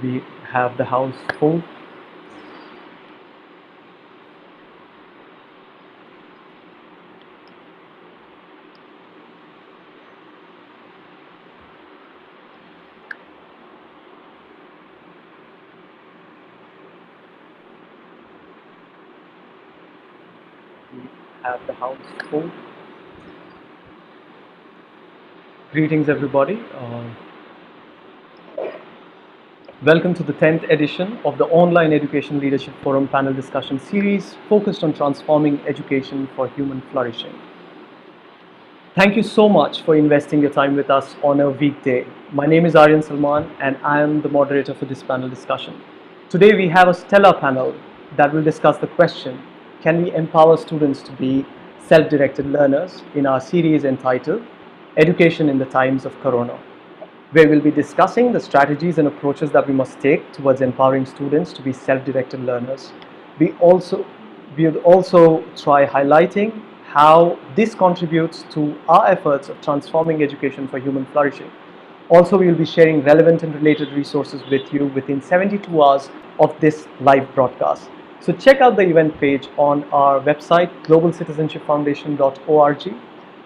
We have the house full. We have the house full. Greetings, everybody. Welcome to the 10th edition of the Online Education Leadership Forum panel discussion series focused on transforming education for human flourishing. Thank you so much for investing your time with us on a weekday. My name is Aryan Salman and I am the moderator for this panel discussion. Today we have a stellar panel that will discuss the question, can we empower students to be self-directed learners, in our series entitled Education in the Times of Corona, where we'll be discussing the strategies and approaches that we must take towards empowering students to be self-directed learners. We'll also try highlighting how this contributes to our efforts of transforming education for human flourishing. Also, we will be sharing relevant and related resources with you within 72 hours of this live broadcast. So check out the event page on our website, globalcitizenshipfoundation.org,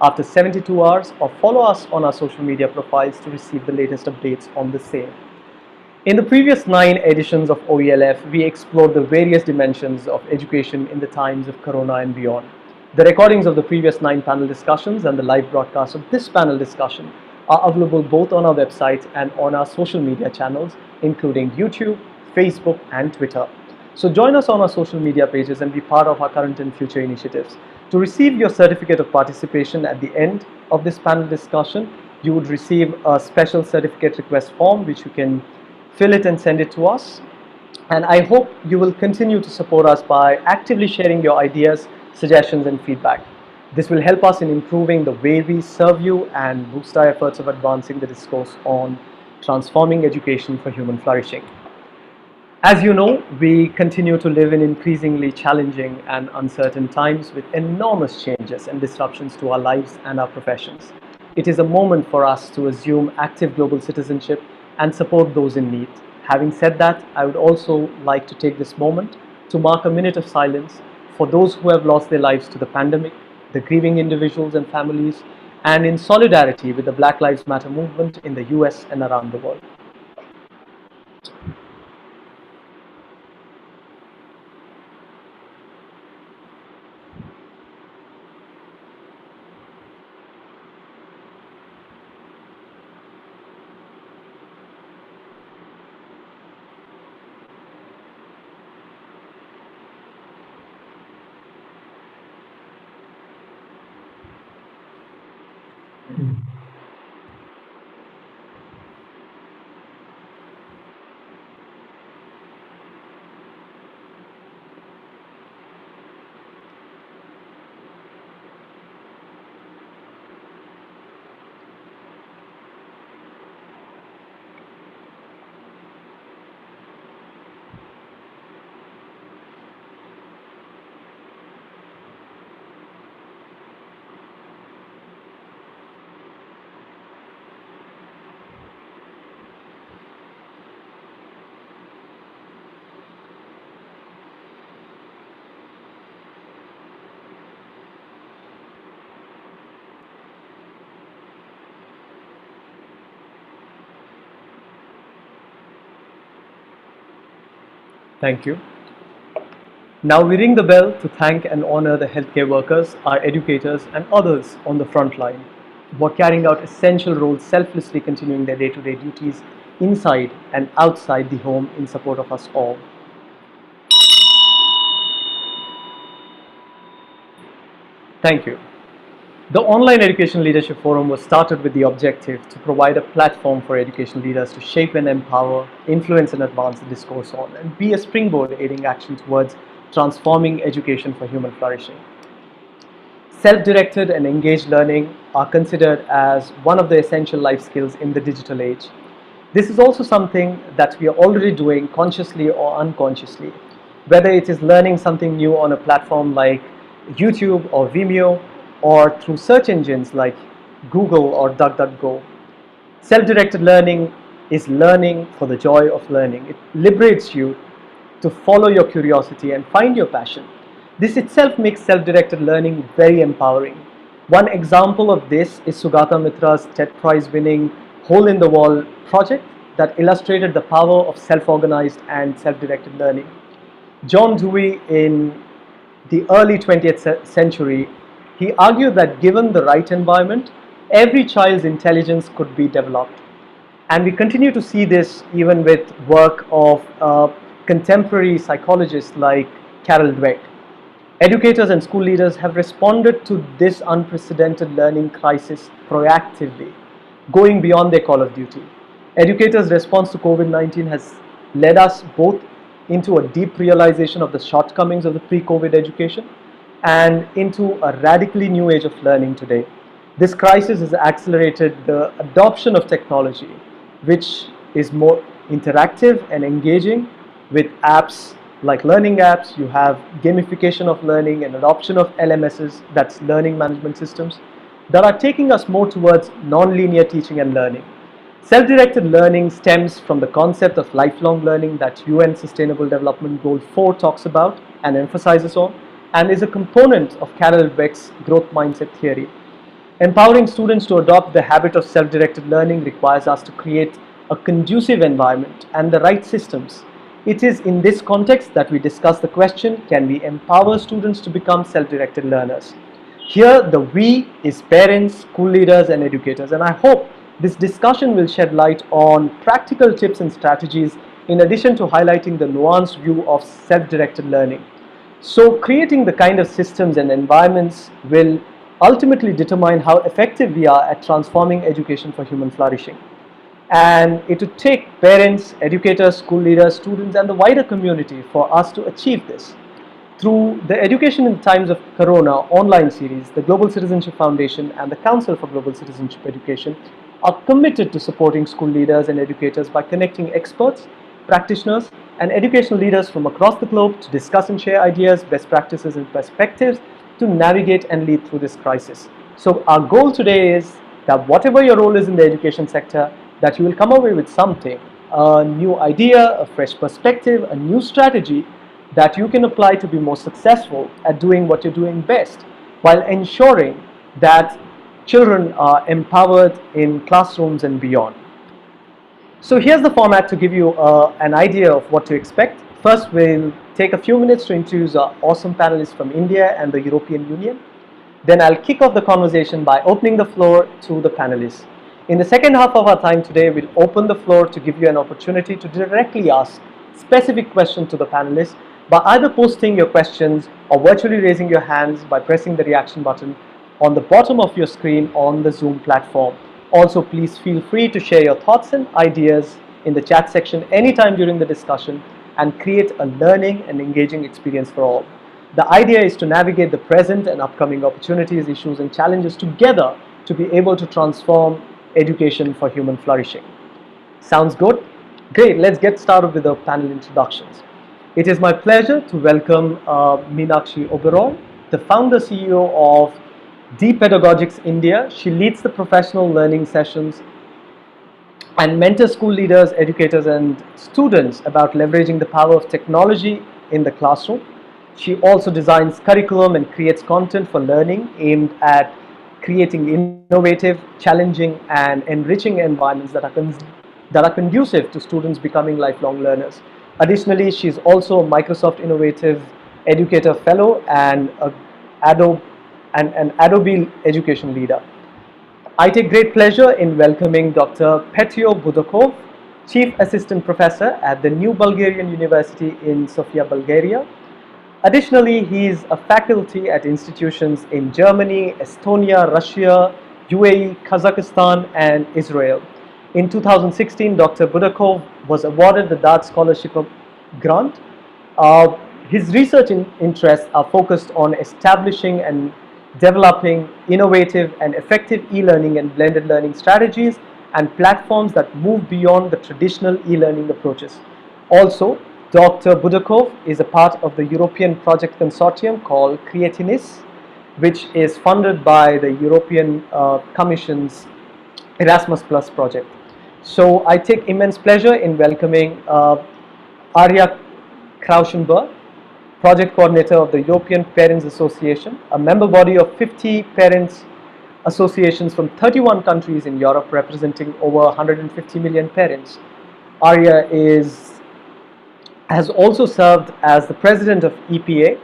after 72 hours, or follow us on our social media profiles to receive the latest updates on the same. In the previous 9 editions of OELF, we explored the various dimensions of education in the times of Corona and beyond. The recordings of the previous 9 panel discussions and the live broadcast of this panel discussion are available both on our website and on our social media channels, including YouTube, Facebook, and Twitter. So join us on our social media pages and be part of our current and future initiatives. To receive your certificate of participation at the end of this panel discussion, you would receive a special certificate request form, which you can fill it and send it to us. And I hope you will continue to support us by actively sharing your ideas, suggestions, and feedback. This will help us in improving the way we serve you and boost our efforts of advancing the discourse on transforming education for human flourishing. As you know, we continue to live in increasingly challenging and uncertain times with enormous changes and disruptions to our lives and our professions. It is a moment for us to assume active global citizenship and support those in need. Having said that, I would also like to take this moment to mark a minute of silence for those who have lost their lives to the pandemic, the grieving individuals and families, and in solidarity with the Black Lives Matter movement in the US and around the world. Thank you. Now we ring the bell to thank and honor the healthcare workers, our educators, and others on the front line who are carrying out essential roles, selflessly continuing their day-to-day duties inside and outside the home in support of us all. Thank you. The Online Education Leadership Forum was started with the objective to provide a platform for education leaders to shape and empower, influence and advance the discourse on, and be a springboard aiding action towards transforming education for human flourishing. Self-directed and engaged learning are considered as one of the essential life skills in the digital age. This is also something that we are already doing consciously or unconsciously, whether it is learning something new on a platform like YouTube or Vimeo, or through search engines like Google or DuckDuckGo. Self-directed learning is learning for the joy of learning. It liberates you to follow your curiosity and find your passion. This itself makes self-directed learning very empowering. One example of this is Sugata Mitra's TED Prize winning Hole in the Wall project that illustrated the power of self-organized and self-directed learning. John Dewey, in the early 20th century, he argued that given the right environment, every child's intelligence could be developed. And we continue to see this even with work of contemporary psychologists like Carol Dweck. Educators and school leaders have responded to this unprecedented learning crisis proactively, going beyond their call of duty. Educators' response to COVID-19 has led us both into a deep realization of the shortcomings of the pre-COVID education and into a radically new age of learning today. This crisis has accelerated the adoption of technology, which is more interactive and engaging with apps like learning apps. You have gamification of learning and adoption of LMSs, that's learning management systems, that are taking us more towards non-linear teaching and learning. Self-directed learning stems from the concept of lifelong learning that UN Sustainable Development Goal 4 talks about and emphasizes on, and is a component of Carol Dweck's growth mindset theory. Empowering students to adopt the habit of self-directed learning requires us to create a conducive environment and the right systems. It is in this context that we discuss the question, can we empower students to become self-directed learners? Here, the we is parents, school leaders, and educators, and I hope this discussion will shed light on practical tips and strategies in addition to highlighting the nuanced view of self-directed learning. So, creating the kind of systems and environments will ultimately determine how effective we are at transforming education for human flourishing. And it would take parents, educators, school leaders, students, and the wider community for us to achieve this. Through the Education in Times of Corona online series, the Global Citizenship Foundation and the Council for Global Citizenship Education are committed to supporting school leaders and educators by connecting experts, practitioners, and educational leaders from across the globe to discuss and share ideas, best practices, and perspectives to navigate and lead through this crisis. So our goal today is that whatever your role is in the education sector, that you will come away with something, a new idea, a fresh perspective, a new strategy that you can apply to be more successful at doing what you're doing best, while ensuring that children are empowered in classrooms and beyond. So here's the format to give you an idea of what to expect. First, we'll take a few minutes to introduce our awesome panelists from India and the European Union. Then I'll kick off the conversation by opening the floor to the panelists. In the second half of our time today, we'll open the floor to give you an opportunity to directly ask specific questions to the panelists by either posting your questions or virtually raising your hands by pressing the reaction button on the bottom of your screen on the Zoom platform. Also, please feel free to share your thoughts and ideas in the chat section anytime during the discussion and create a learning and engaging experience for all. The idea is to navigate the present and upcoming opportunities, issues, and challenges together to be able to transform education for human flourishing. Sounds good? Great, let's get started with the panel introductions. It is my pleasure to welcome Meenakshi Uberoi, the founder CEO of Pedagogics India. She leads the professional learning sessions and mentors school leaders, educators, and students about leveraging the power of technology in the classroom. She also designs curriculum and creates content for learning aimed at creating innovative, challenging, and enriching environments that are conducive to students becoming lifelong learners. Additionally, she's also a Microsoft Innovative Educator Fellow and an Adobe Education Leader. I take great pleasure in welcoming Dr. Petyo Budakov, Chief Assistant Professor at the New Bulgarian University in Sofia, Bulgaria. Additionally, he is a faculty at institutions in Germany, Estonia, Russia, UAE, Kazakhstan, and Israel. In 2016, Dr. Budakov was awarded the Dart Scholarship Grant. His research interests are focused on establishing and developing innovative and effective e-learning and blended learning strategies and platforms that move beyond the traditional e-learning approaches. Also, Dr. Budakov is a part of the European project consortium called Creatinis, which is funded by the European Commission's Erasmus Plus project. So I take immense pleasure in welcoming Arja Krauchenberg, Project Coordinator of the European Parents Association, a member body of 50 parents associations from 31 countries in Europe, representing over 150 million parents. Arja has also served as the president of EPA.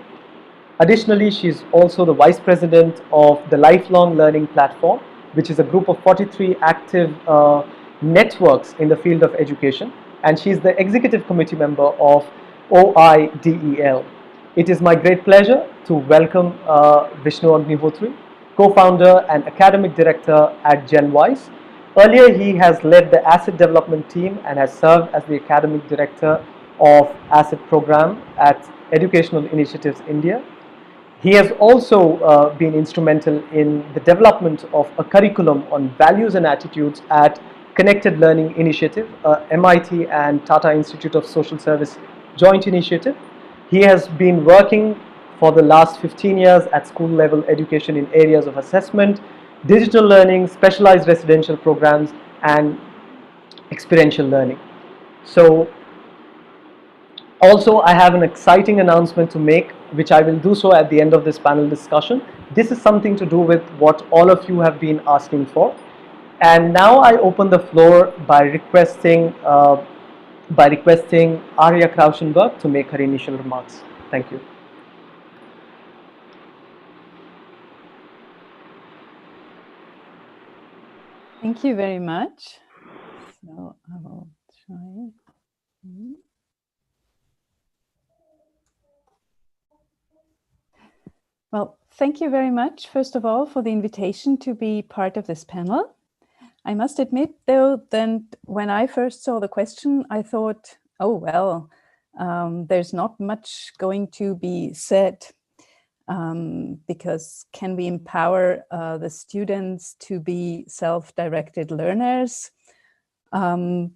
Additionally, she's also the vice president of the Lifelong Learning Platform, which is a group of 43 active networks in the field of education, and she's the executive committee member of OIDEL. It is my great pleasure to welcome Vishnu Agnihotri, co-founder and academic director at GenWise. Earlier, he has led the asset development team and has served as the academic director of asset program at Educational Initiatives India. He has also been instrumental in the development of a curriculum on values and attitudes at Connected Learning Initiative, MIT and Tata Institute of Social Service joint initiative. He has been working for the last 15 years at school level education in areas of assessment, digital learning, specialized residential programs, and experiential learning. So also, I have an exciting announcement to make, which I will do so at the end of this panel discussion. This is something to do with what all of you have been asking for. And now I open the floor by requesting Arja Krauchenberg to make her initial remarks. Thank you. Thank you very much. So I will try. Well, thank you very much, first of all, for the invitation to be part of this panel. I must admit, though, that when I first saw the question, I thought, oh, well, there's not much going to be said, because can we empower the students to be self-directed learners? The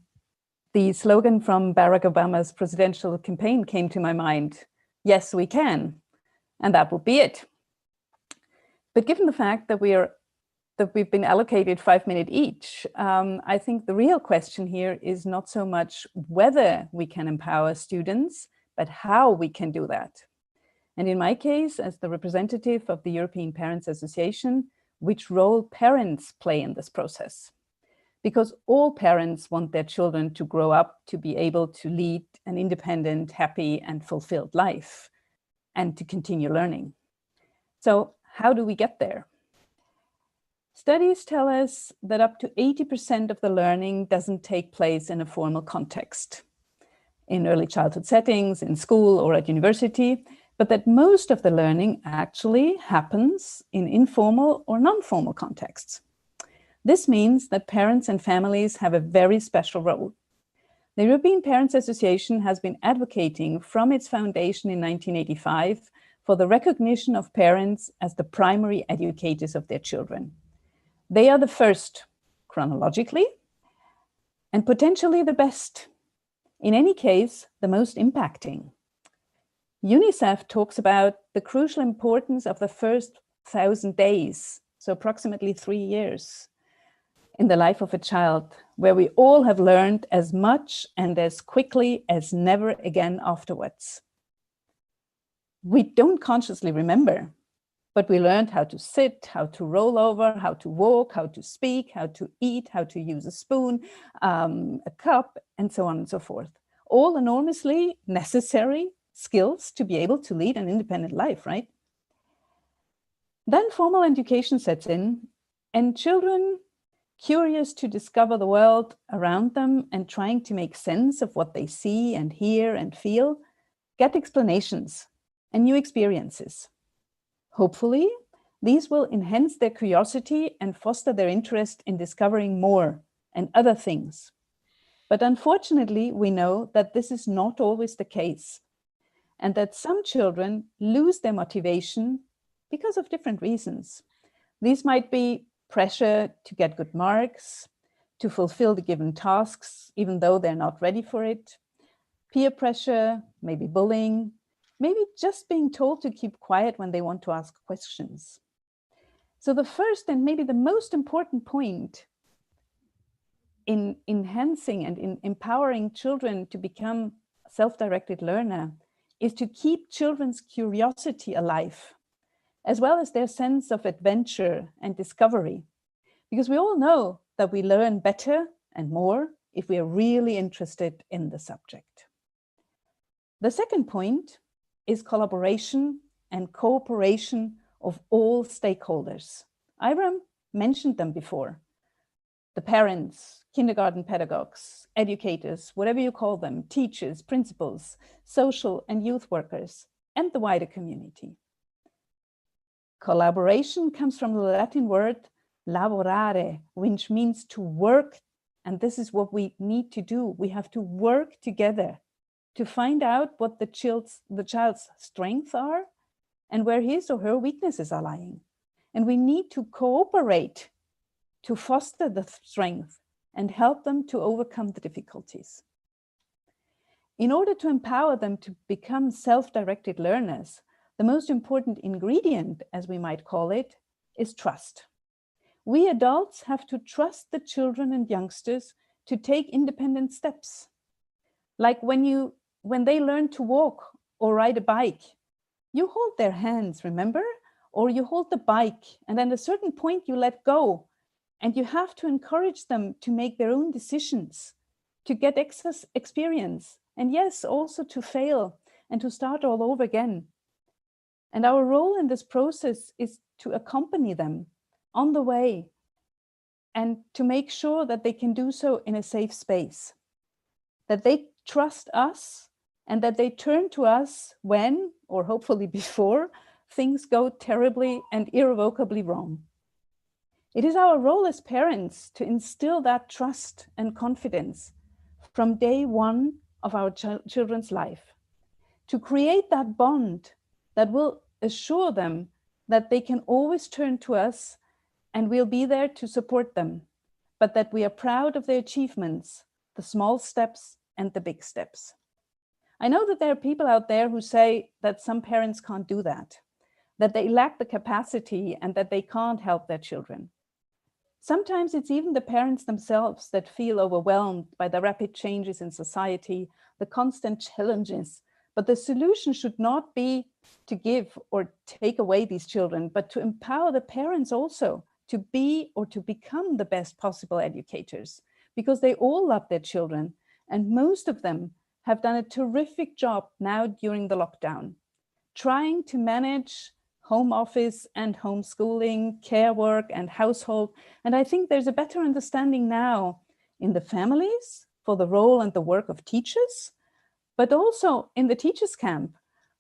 slogan from Barack Obama's presidential campaign came to my mind, yes, we can. And that would be it. But given the fact that we've been allocated 5 minutes each, I think the real question here is not so much whether we can empower students, but how we can do that. And in my case, as the representative of the European Parents Association, which role parents play in this process. Because all parents want their children to grow up to be able to lead an independent, happy, and fulfilled life, and to continue learning. So how do we get there? Studies tell us that up to 80% of the learning doesn't take place in a formal context, in early childhood settings, in school or at university, but that most of the learning actually happens in informal or non-formal contexts. This means that parents and families have a very special role. The European Parents Association has been advocating from its foundation in 1985 for the recognition of parents as the primary educators of their children. They are the first, chronologically, and potentially the best. In any case, the most impacting. UNICEF talks about the crucial importance of the first 1,000 days, so approximately 3 years, in the life of a child, where we all have learned as much and as quickly as never again afterwards. We don't consciously remember, but we learned how to sit, how to roll over, how to walk, how to speak, how to eat, how to use a spoon, a cup, and so on and so forth. All enormously necessary skills to be able to lead an independent life, right? Then formal education sets in, and children, curious to discover the world around them and trying to make sense of what they see and hear and feel, get explanations and new experiences. Hopefully, these will enhance their curiosity and foster their interest in discovering more and other things. But unfortunately, we know that this is not always the case, and that some children lose their motivation because of different reasons. These might be pressure to get good marks, to fulfill the given tasks, even though they're not ready for it, peer pressure, maybe bullying, maybe just being told to keep quiet when they want to ask questions. So the first and maybe the most important point in enhancing and in empowering children to become self-directed learner is to keep children's curiosity alive, as well as their sense of adventure and discovery. Because we all know that we learn better and more if we are really interested in the subject. The second point is collaboration and cooperation of all stakeholders. Iram mentioned them before. The parents, kindergarten pedagogues, educators, whatever you call them, teachers, principals, social and youth workers, and the wider community. Collaboration comes from the Latin word lavorare, which means to work. And this is what we need to do. We have to work together to find out what the child's strengths are and where his or her weaknesses are lying. And we need to cooperate to foster the strength and help them to overcome the difficulties. In order to empower them to become self-directed learners, the most important ingredient, as we might call it, is trust. We adults have to trust the children and youngsters to take independent steps. Like when they learn to walk or ride a bike, you hold their hands, remember? Or you hold the bike, and at a certain point you let go, and you have to encourage them to make their own decisions, to get excess experience, and yes, also to fail and to start all over again. And our role in this process is to accompany them on the way and to make sure that they can do so in a safe space, that they trust us and that they turn to us when, or hopefully before, things go terribly and irrevocably wrong. It is our role as parents to instill that trust and confidence from day one of our children's life, to create that bond that will assure them that they can always turn to us and we'll be there to support them, but that we are proud of their achievements, the small steps and the big steps. I know that there are people out there who say that some parents can't do that they lack the capacity and that they can't help their children. Sometimes it's even the parents themselves that feel overwhelmed by the rapid changes in society, the constant challenges, but the solution should not be to give or take away these children, but to empower the parents also to be or to become the best possible educators, because they all love their children and most of them have done a terrific job now during the lockdown, trying to manage home office and homeschooling, care work and household. And I think there's a better understanding now in the families for the role and the work of teachers, but also in the teachers' camp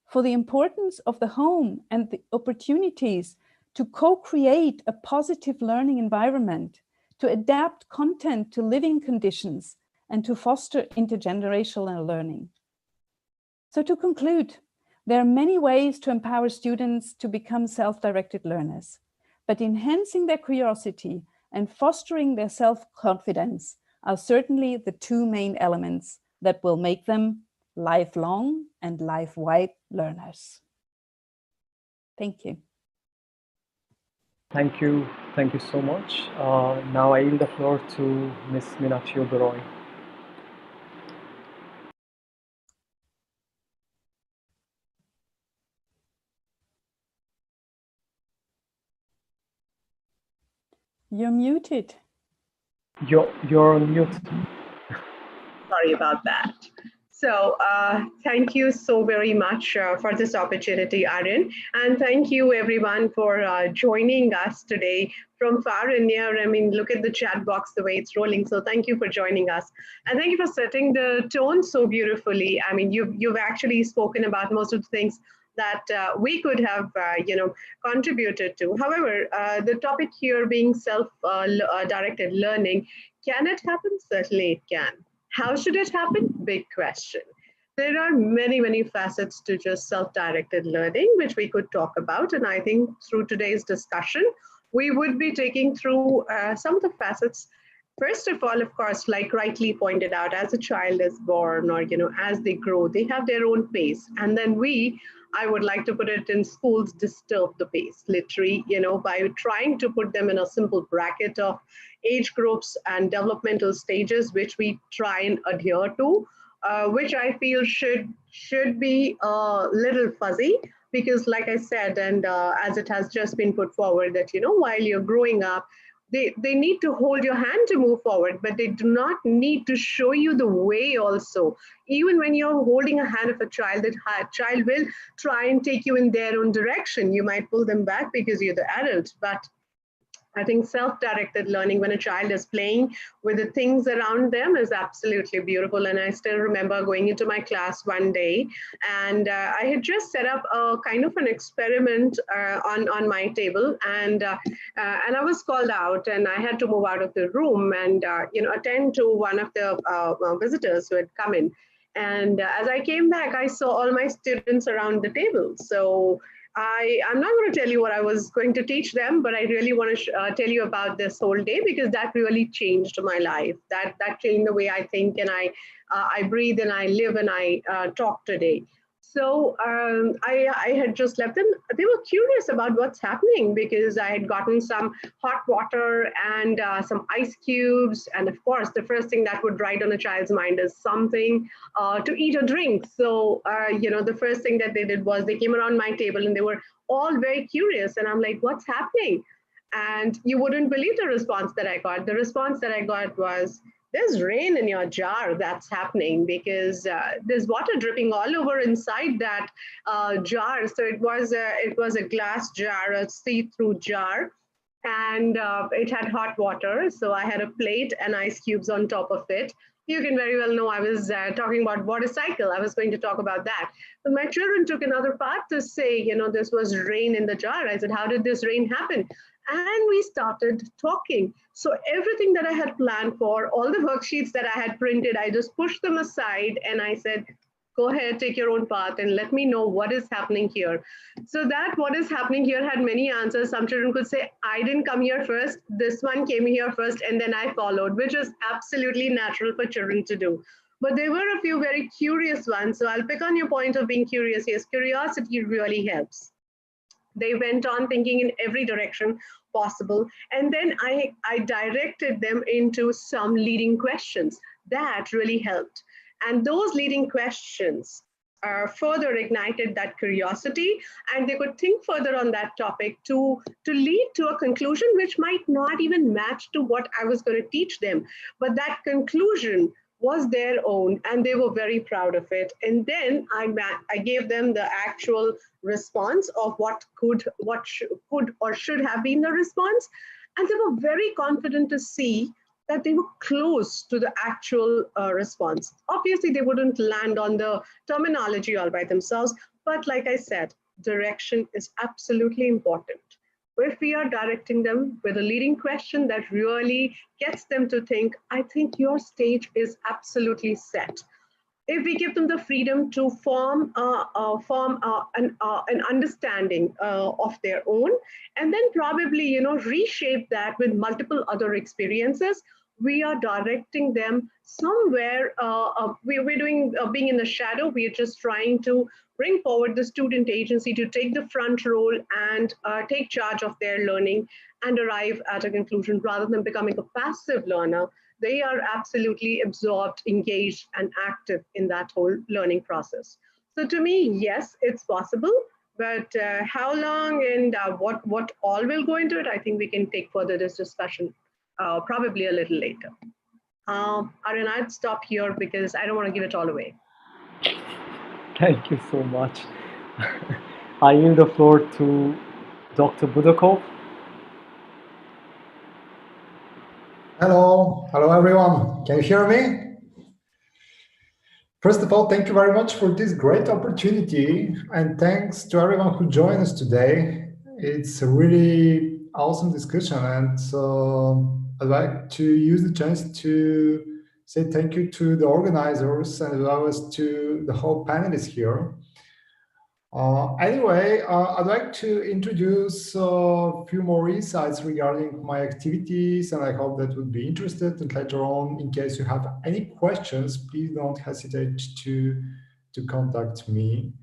for the importance of the home and the opportunities to co-create a positive learning environment, to adapt content to living conditions, and to foster intergenerational learning. So to conclude, there are many ways to empower students to become self-directed learners, but enhancing their curiosity and fostering their self-confidence are certainly the two main elements that will make them lifelong and life-wide learners. Thank you. Thank you so much. Now I yield the floor to Ms. Meenakshi Uberoi. You're muted. You're on mute. Sorry about that. So thank you so very much for this opportunity, Aaryan. And thank you everyone for joining us today from far and near. I mean, look at the chat box, the way it's rolling. So thank you for joining us. And thank you for setting the tone so beautifully. I mean, you've actually spoken about most of the things that we could have, contributed to. However, the topic here being self-directed learning, can it happen? Certainly it can. How should it happen? Big question. There are many, many facets to just self-directed learning, which we could talk about. And I think through today's discussion, we would be taking through some of the facets. First of all, of course, like rightly pointed out, as a child is born or, as they grow, they have their own pace. And then we I would like to put it in schools, disturb the pace, literally, by trying to put them in a simple bracket of age groups and developmental stages, which we try and adhere to, which I feel should be a little fuzzy. Because like I said, and as it has just been put forward, that, while you're growing up, they need to hold your hand to move forward, but they do not need to show you the way also. Even when you're holding a hand of a child, that child will try and take you in their own direction. You might pull them back because you're the adult, but I think self-directed learning, when a child is playing with the things around them, is absolutely beautiful. And I still remember going into my class one day, and I had just set up a kind of an experiment on my table, and I was called out, and I had to move out of the room and attend to one of the visitors who had come in. And as I came back, I saw all my students around the table. So I'm not going to tell you what I was going to teach them, but I really want to tell you about this whole day, because that really changed my life. That changed the way I think, and I breathe, and I live, and I talk today. So I had just left them. They were curious about what's happening, because I had gotten some hot water and some ice cubes. And of course, the first thing that would write on a child's mind is something to eat or drink. So, the first thing that they did was they came around my table, and they were all very curious. And I'm like, what's happening? And you wouldn't believe the response that I got. The response that I got was, there's rain in your jar. That's happening because there's water dripping all over inside that jar. So it was a glass jar, a see-through jar, and it had hot water. So I had a plate and ice cubes on top of it. You can very well know I was talking about water cycle. I was going to talk about that. But my children took another part to say, this was rain in the jar. I said, how did this rain happen? And we started talking. So everything that I had planned for, all the worksheets that I had printed, I just pushed them aside, and I said, go ahead, take your own path, and let me know what is happening here. So that what is happening here had many answers. Some children could say, I didn't come here first, this one came here first, and then I followed, which is absolutely natural for children to do. But there were a few very curious ones. So I'll pick on your point of being curious. Yes, curiosity really helps. They went on thinking in every direction possible. And then I directed them into some leading questions. That really helped. And those leading questions further ignited that curiosity, and they could think further on that topic to lead to a conclusion which might not even match to what I was going to teach them. But that conclusion was their own, and they were very proud of it. And then I gave them the actual response of what could or should have been the response. And they were very confident to see that they were close to the actual response. Obviously, they wouldn't land on the terminology all by themselves, but like I said, direction is absolutely important. If we are directing them with a leading question that really gets them to think, I think your stage is absolutely set. If we give them the freedom to form an understanding of their own, and then probably reshape that with multiple other experiences, we are directing them somewhere. We're doing being in the shadow. We are just trying to bring forward the student agency to take the front role and take charge of their learning and arrive at a conclusion rather than becoming a passive learner. They are absolutely absorbed, engaged, and active in that whole learning process. So to me, yes, it's possible, but how long and what all will go into it, I think we can take further this discussion probably a little later. Aryan, I'd stop here because I don't want to give it all away. Thank you so much. I yield the floor to Dr. Budakov. Hello everyone. Can you hear me? First of all, thank you very much for this great opportunity, and thanks to everyone who joined us today. It's a really awesome discussion, and I'd like to use the chance to say thank you to the organizers and as well as to the whole panelists here. Anyway, I'd like to introduce a few more insights regarding my activities, and I hope that would be interested. And later on, in case you have any questions, please don't hesitate to contact me.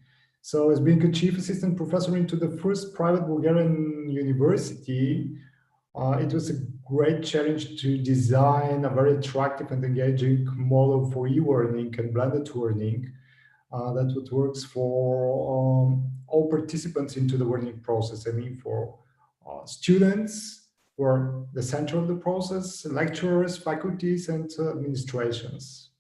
So as being a chief assistant professor into the first private Bulgarian university, it was a great challenge to design a very attractive and engaging model for e-learning and blended learning that works for all participants into the learning process. I mean, for students who are the center of the process, lecturers, faculties, and administrations.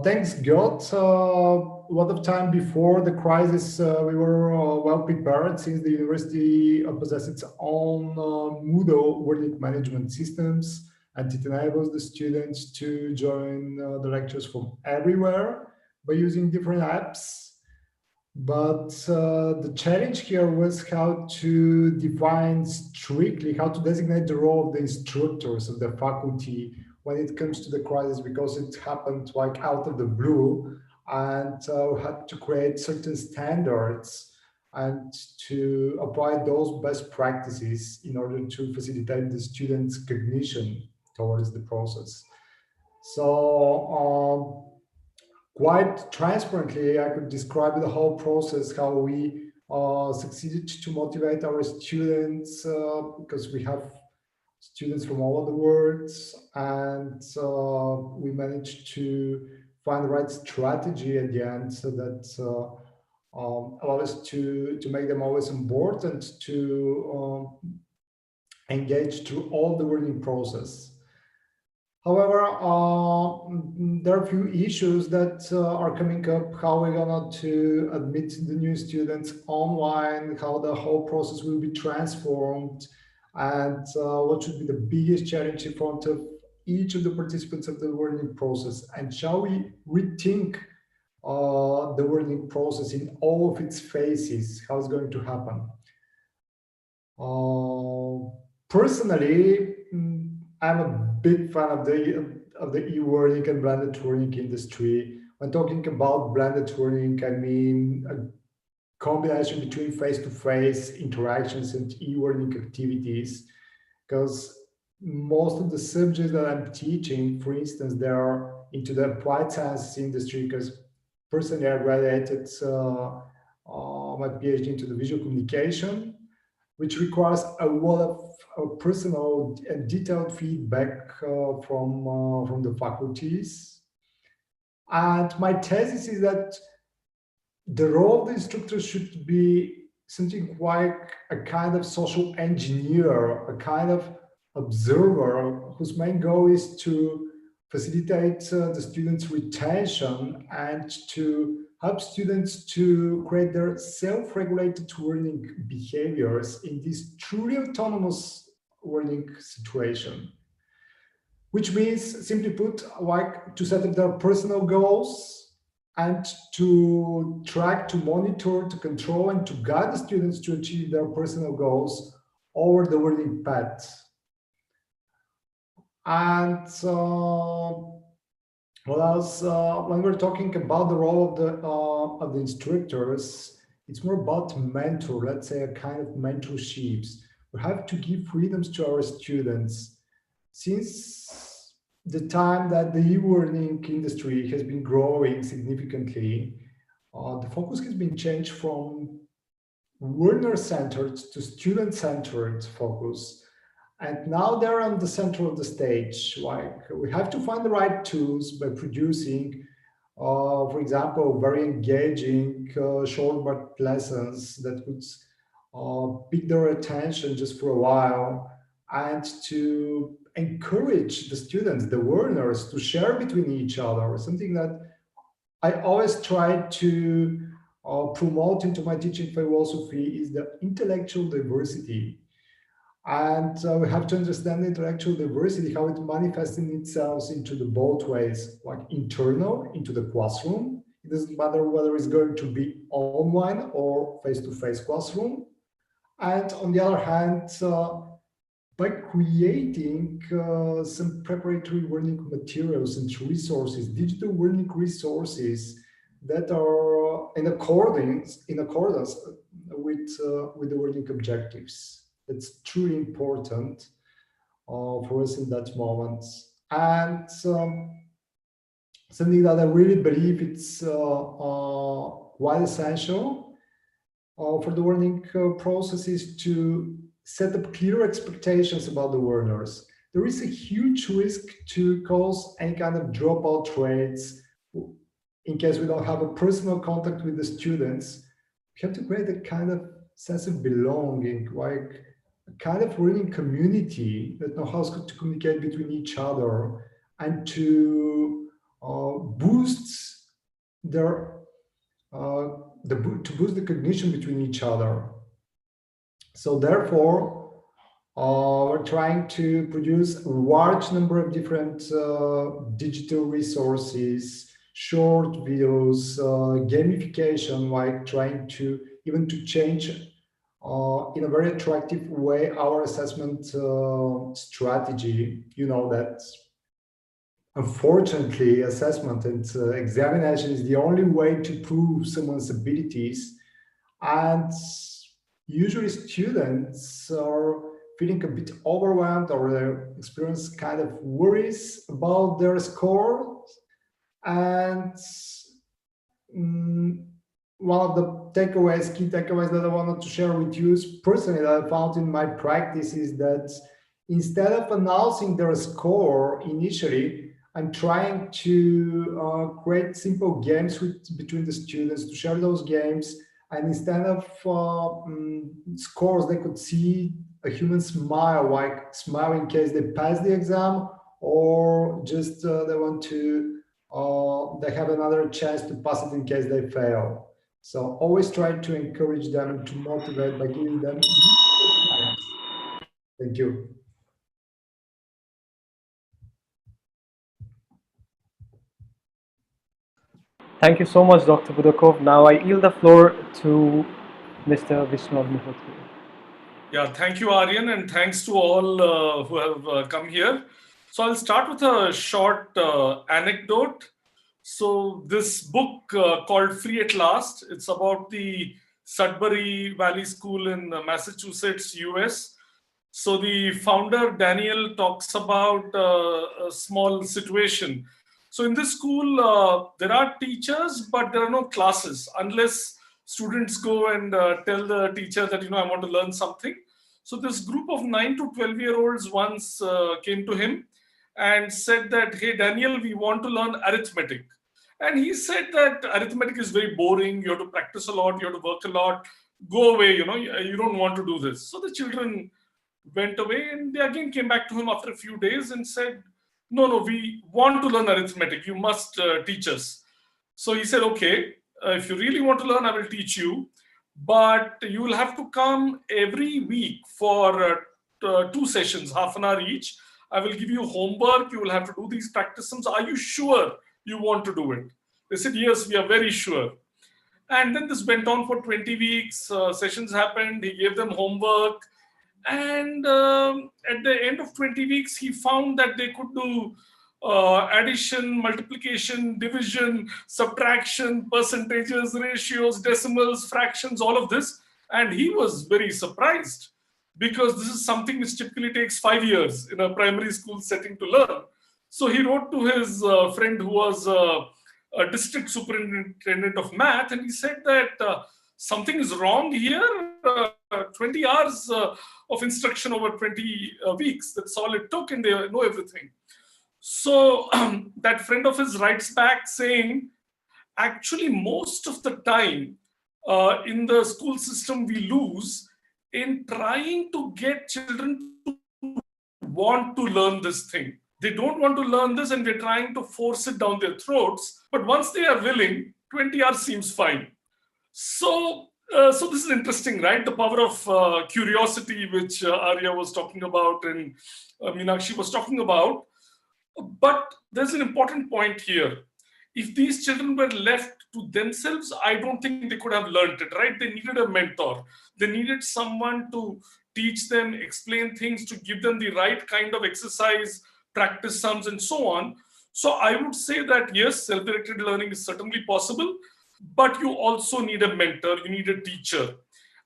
Thanks God, a lot of time before the crisis, we were well prepared since the university possesses its own Moodle learning management systems, and it enables the students to join the lectures from everywhere by using different apps. But the challenge here was how to define strictly, how to designate the role of the instructors, of the faculty, when it comes to the crisis, because it happened like out of the blue, and had to create certain standards and to apply those best practices in order to facilitate the students' cognition towards the process. So quite transparently, I could describe the whole process, how we succeeded to motivate our students, because we have students from all over the world, and we managed to find the right strategy at the end, so that allow us to make them always on board and to engage through all the learning process. However, there are a few issues that are coming up, how we're going to admit the new students online, how the whole process will be transformed, and what should be the biggest challenge in front of each of the participants of the learning process, and shall we rethink the learning process in all of its phases, how it's going to happen. Personally, I'm a big fan of the e-learning and blended learning industry. When talking about blended learning, I mean a combination between face-to-face interactions and e-learning activities, because most of the subjects that I'm teaching, for instance, they are into the applied sciences industry, because personally I graduated my PhD into the visual communication, which requires a lot of personal and detailed feedback from the faculties. And my thesis is that the role of the instructor should be something like a kind of social engineer, a kind of observer whose main goal is to facilitate the students' retention and to help students to create their self-regulated learning behaviors in this truly autonomous learning situation. Which means, simply put, like to set up their personal goals and to track, to monitor, to control, and to guide the students to achieve their personal goals over the learning path. And what else? When we're talking about the role of the instructors, it's more about mentor, let's say a kind of mentorships. We have to give freedoms to our students. Since the time that the e-learning industry has been growing significantly, the focus has been changed from learner-centered to student-centered focus. And now they're on the center of the stage. Like, we have to find the right tools by producing, for example, very engaging short lessons that would pick their attention just for a while, and to encourage the students, the learners, to share between each other. Something that I always try to promote into my teaching philosophy is the intellectual diversity. And we have to understand the intellectual diversity, how it manifests in itself into the both ways, like internal, into the classroom. It doesn't matter whether it's going to be online or face-to-face classroom. And on the other hand, by creating some preparatory learning materials and resources, digital learning resources that are in accordance with the learning objectives. It's truly important for us in that moment. And something that I really believe it's quite essential for the learning process is to set up clear expectations about the learners. There is a huge risk to cause any kind of dropout rates in case we don't have a personal contact with the students. We have to create a kind of sense of belonging, like a kind of learning community that knows how to communicate between each other and to boost their to boost the cognition between each other. So therefore, we're trying to produce a large number of different digital resources, short videos, gamification, like trying to even to change in a very attractive way our assessment strategy. You know that unfortunately assessment and examination is the only way to prove someone's abilities, and usually students are feeling a bit overwhelmed or they experience kind of worries about their score. And one of the key takeaways that I wanted to share with you personally that I found in my practice is that instead of announcing their score initially, I'm trying to create simple games between the students to share those games. And instead of scores, they could see a human smile, like smile in case they pass the exam, or just they want to, they have another chance to pass it in case they fail. So always try to encourage them and to motivate by giving them. Thank you. Thank you so much, Dr. Budakov. Now I yield the floor to Mr. Vishnu Agnihotri. Yeah, thank you, Aaryan, and thanks to all who have come here. So I'll start with a short anecdote. So this book called Free at Last, it's about the Sudbury Valley School in Massachusetts, US. So the founder, Daniel, talks about a small situation. So in this school, there are teachers, but there are no classes unless students go and tell the teacher that, I want to learn something. So this group of 9 to 12-year-olds once came to him and said that, hey, Daniel, we want to learn arithmetic. And he said that arithmetic is very boring. You have to practice a lot. You have to work a lot. Go away, you don't want to do this. So the children went away and they again came back to him after a few days and said, no, we want to learn arithmetic. You must teach us. So he said, okay, if you really want to learn, I will teach you. But you will have to come every week for 2 sessions, half an hour each. I will give you homework. You will have to do these practice sums. Are you sure you want to do it? They said, yes, we are very sure. And then this went on for 20 weeks. Sessions happened. He gave them homework. And at the end of 20 weeks, he found that they could do addition, multiplication, division, subtraction, percentages, ratios, decimals, fractions, all of this. And he was very surprised because this is something which typically takes 5 years in a primary school setting to learn. So he wrote to his friend who was a district superintendent of math, and he said that something is wrong here. 20 hours of instruction over 20 weeks. That's all it took, and they know everything. So that friend of his writes back saying, actually, most of the time in the school system, we lose in trying to get children to want to learn this thing. They don't want to learn this, and we're trying to force it down their throats. But once they are willing, 20 hours seems fine. So this is interesting, right? The power of curiosity, which Arja was talking about and Meenakshi was talking about. But there's an important point here. If these children were left to themselves, I don't think they could have learned it, right? They needed a mentor. They needed someone to teach them, explain things, to give them the right kind of exercise, practice sums, and so on. So I would say that, yes, self-directed learning is certainly possible, but you also need a mentor, you need a teacher.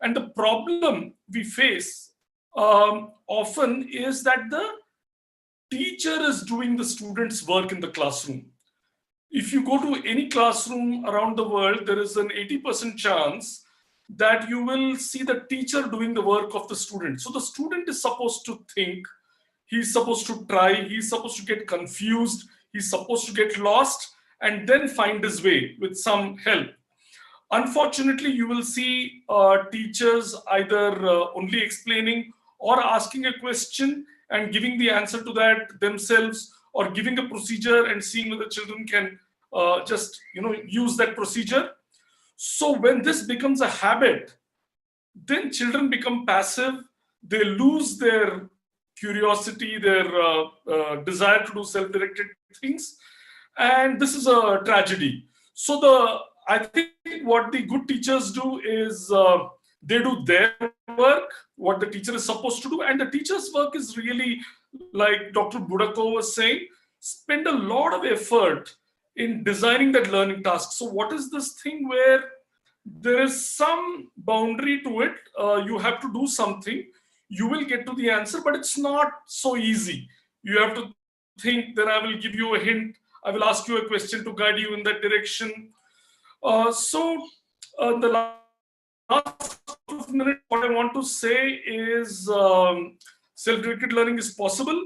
And the problem we face often is that the teacher is doing the student's work in the classroom. if you go to any classroom around the world, there is an 80% chance that you will see the teacher doing the work of the student. So the student is supposed to think, he's supposed to try, he's supposed to get confused, he's supposed to get lost, and then find his way with some help. Unfortunately, you will see teachers either only explaining or asking a question and giving the answer to that themselves, or giving a procedure and seeing whether children can just use that procedure. So when this becomes a habit, then children become passive. They lose their curiosity, their desire to do self-directed things, and this is a tragedy. So I think what the good teachers do is they do their work, what the teacher is supposed to do, and the teacher's work is really, like Dr. Budakov was saying, spend a lot of effort in designing that learning task. So what is this thing where there is some boundary to it? You have to do something, you will get to the answer, but it's not so easy. You have to think, then I will give you a hint, I will ask you a question to guide you in that direction. The last minute, what I want to say is self-directed learning is possible.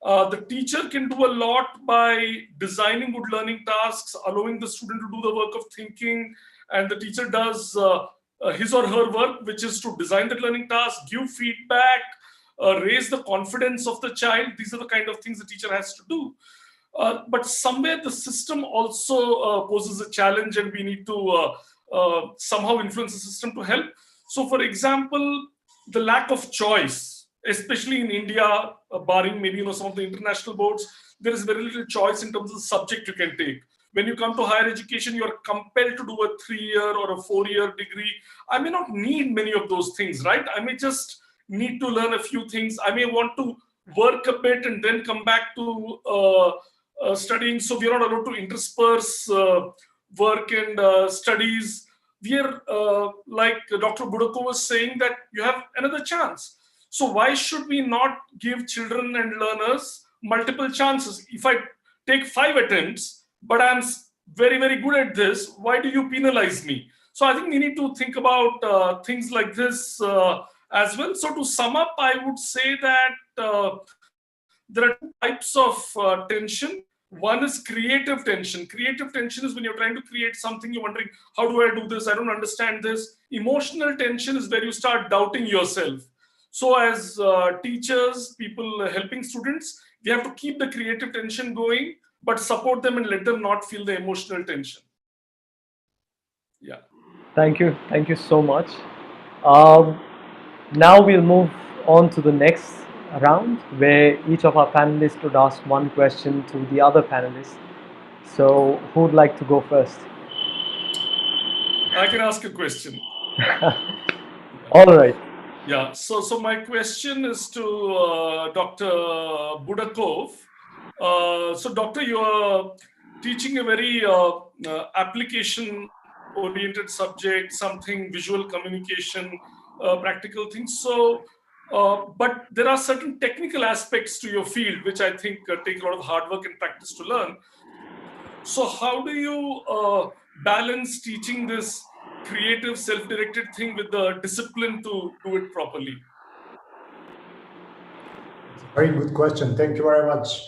The teacher can do a lot by designing good learning tasks, allowing the student to do the work of thinking, and the teacher does his or her work, which is to design the learning task, give feedback, raise the confidence of the child. These are the kind of things the teacher has to do. But somewhere the system also poses a challenge, and we need to somehow influence the system to help. So for example, the lack of choice, especially in India, barring maybe some of the international boards, there is very little choice in terms of the subject you can take. When you come to higher education, you are compelled to do a 3-year or a 4-year degree. I may not need many of those things, right? I may just need to learn a few things. I may want to work a bit and then come back to studying. So we are not allowed to intersperse work and studies. We are, like Dr. Budakov was saying, that you have another chance. So why should we not give children and learners multiple chances? If I take 5 attempts, but I'm very, very good at this, why do you penalize me? So I think we need to think about things like this as well. So to sum up, I would say that there are 2 types of tension. One is creative tension. Creative tension is when you're trying to create something, you're wondering, how do I do this? I don't understand this. Emotional tension is where you start doubting yourself. So as teachers, people helping students, we have to keep the creative tension going, but support them and let them not feel the emotional tension. Yeah. Thank you. Thank you so much. Now we'll move on to the next round, where each of our panelists would ask one question to the other panelists. So who would like to go first? I can ask a question. All right. Yeah, so my question is to Dr. Budakov. So Doctor, you are teaching a very application-oriented subject, something visual communication, practical things. So, but there are certain technical aspects to your field, which I think take a lot of hard work and practice to learn. So how do you balance teaching this creative, self-directed thing with the discipline to do it properly? Very good question. Thank you very much.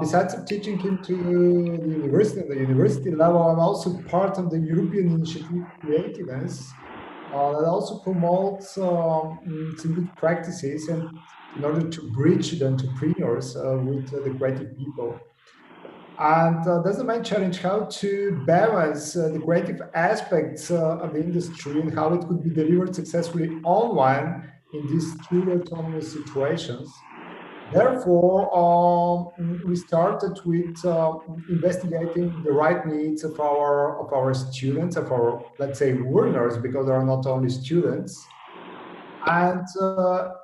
Besides teaching into the university level, I'm also part of the European Initiative Creativeness that also promotes some good practices and in order to bridge the entrepreneurs with the creative people. And that's the main challenge, how to balance the creative aspects of the industry and how it could be delivered successfully online in these truly autonomous situations. Therefore, we started with investigating the right needs of our students, of our, let's say, learners, because they are not only students. And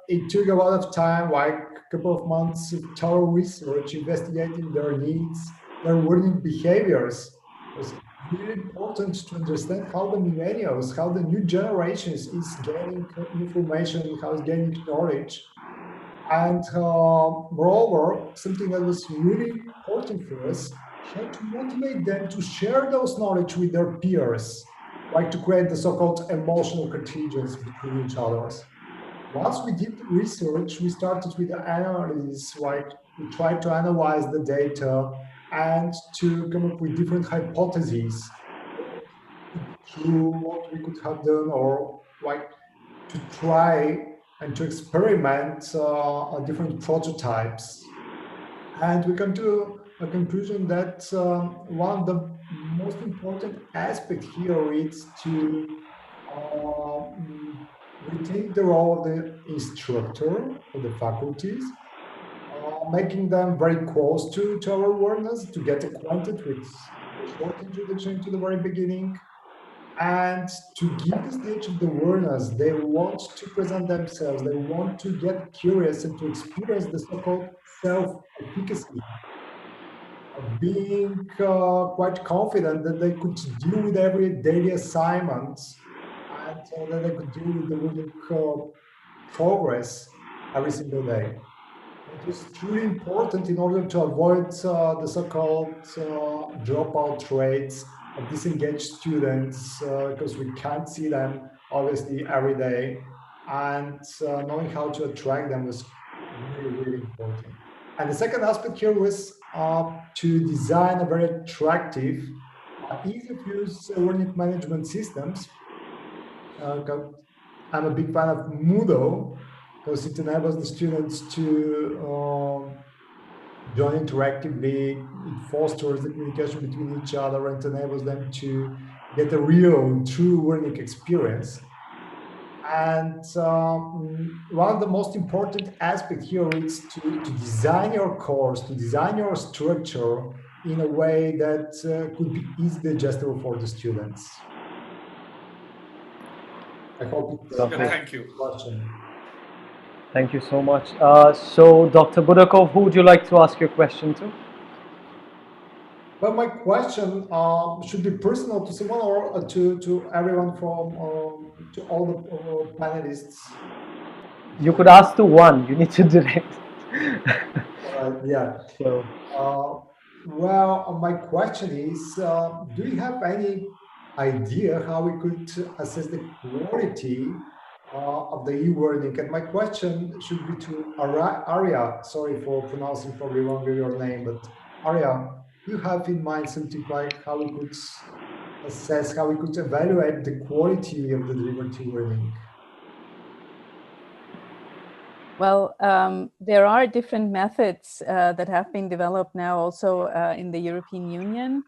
it took a lot of time, like a couple of months of thorough research, investigating their needs, their learning behaviors. It was really important to understand how the millennials, how the new generations is gaining information, how it's gaining knowledge. And moreover, something that was really important for us, how to motivate them to share those knowledge with their peers, like to create the so-called emotional contagions between each others. Once we did research, we started with the analysis, like we tried to analyze the data and to come up with different hypotheses through what we could have done, or like to try and to experiment different prototypes. And we come to a conclusion that one of the most important aspects here is to retain the role of the instructor or the faculties, making them very close to our awareness, to get acquainted with a short introduction to the very beginning, and to give the stage of the awareness. They want to present themselves, they want to get curious and to experience the so-called self-efficacy of being quite confident that they could deal with every daily assignment, and that they could deal with the learning progress every single day. It is truly important in order to avoid the so-called dropout rates of disengaged students, because we can't see them obviously every day, and knowing how to attract them was really, really important. And the second aspect here was to design a very attractive, easy to use learning management systems. I'm a big fan of Moodle, because it enables the students to join interactively. It fosters the communication between each other and enables them to get a real, true learning experience. And one of the most important aspects here is to design your course, to design your structure in a way that could be easily digestible for the students. I hope it's thank you. question. Thank you so much. So, Dr. Budakov, who would you like to ask your question to? Well, my question should be personal to someone, or to everyone, from to all the panelists. You could ask to one. You need to direct. Yeah. So, well, my question is, do you have any idea how we could assess the quality of the e-learning? And my question should be to Arja. Sorry for pronouncing probably wrong your name, but Arja, do you have in mind something like how we could assess, how we could evaluate the quality of the delivered e-learning? Well, there are different methods that have been developed now also in the European Union.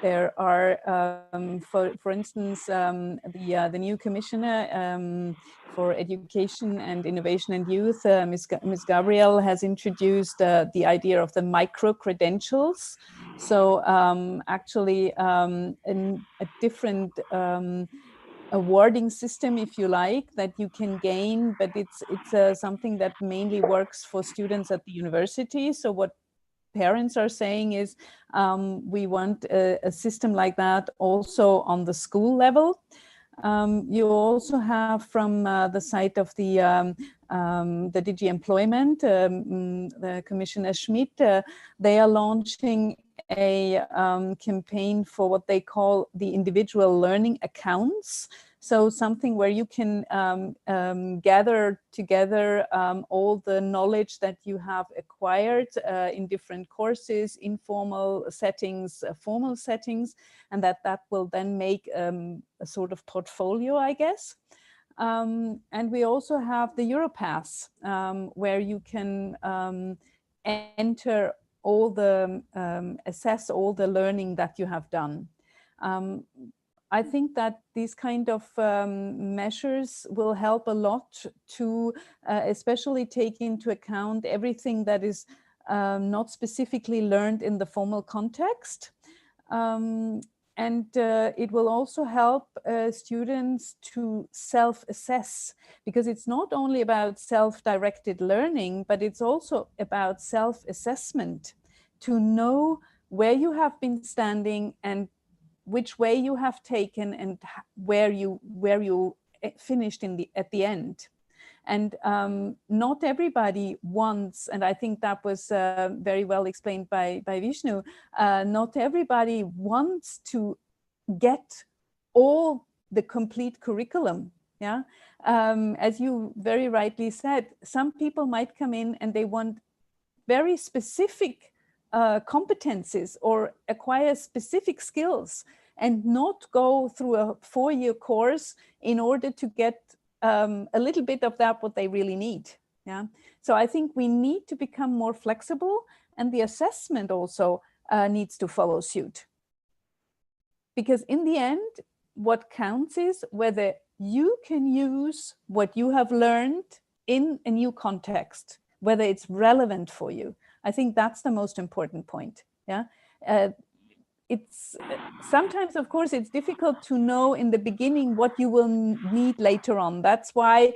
There are, for instance, the new commissioner for education and innovation and youth, Ms. Gabriel, has introduced the idea of the micro-credentials. So actually a different awarding system, if you like, that you can gain, but it's something that mainly works for students at the university. So what parents are saying is we want a system like that also on the school level. You also have from the side of the DG Employment, the Commissioner Schmidt, they are launching a campaign for what they call the individual learning accounts. So something where you can gather together all the knowledge that you have acquired in different courses, informal settings, formal settings, and that will then make a sort of portfolio, I guess. And we also have the Europass, where you can enter all the, assess all the learning that you have done. I think that these kind of measures will help a lot to especially take into account everything that is not specifically learned in the formal context. And it will also help students to self-assess, because it's not only about self-directed learning, but it's also about self-assessment, to know where you have been standing and which way you have taken and where you finished at the end. And not everybody wants, and I think that was very well explained by Vishnu, not everybody wants to get all the complete curriculum. Yeah, as you very rightly said, some people might come in and they want very specific competencies or acquire specific skills and not go through a 4-year course in order to get a little bit of that what they really need. Yeah, so I think we need to become more flexible, and the assessment also needs to follow suit. Because in the end, what counts is whether you can use what you have learned in a new context, whether it's relevant for you. I think that's the most important point. Yeah, it's sometimes, of course, it's difficult to know in the beginning what you will need later on. That's why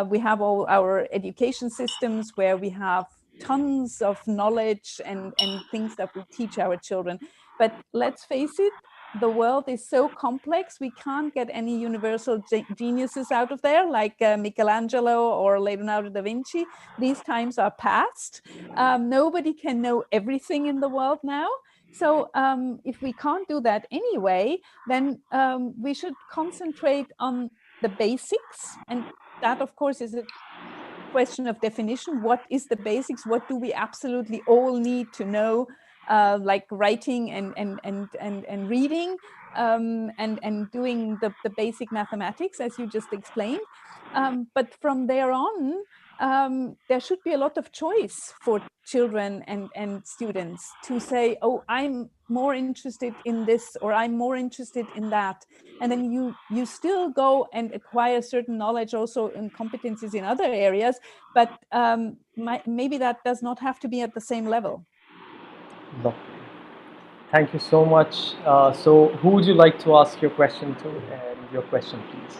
we have all our education systems where we have tons of knowledge and things that we teach our children. But let's face it, the world is so complex, we can't get any universal geniuses out of there, like Michelangelo or Leonardo da Vinci. These times are past. Nobody can know everything in the world now. So if we can't do that anyway, then we should concentrate on the basics. And that, of course, is a question of definition. What is the basics? What do we absolutely all need to know? Like writing and reading and doing the basic mathematics, as you just explained. But from there on, there should be a lot of choice for children and students to say, oh, I'm more interested in this, or I'm more interested in that. And then you still go and acquire certain knowledge also and competencies in other areas, but maybe that does not have to be at the same level. Lovely. Thank you so much. So who would you like to ask your question to? And your question, please.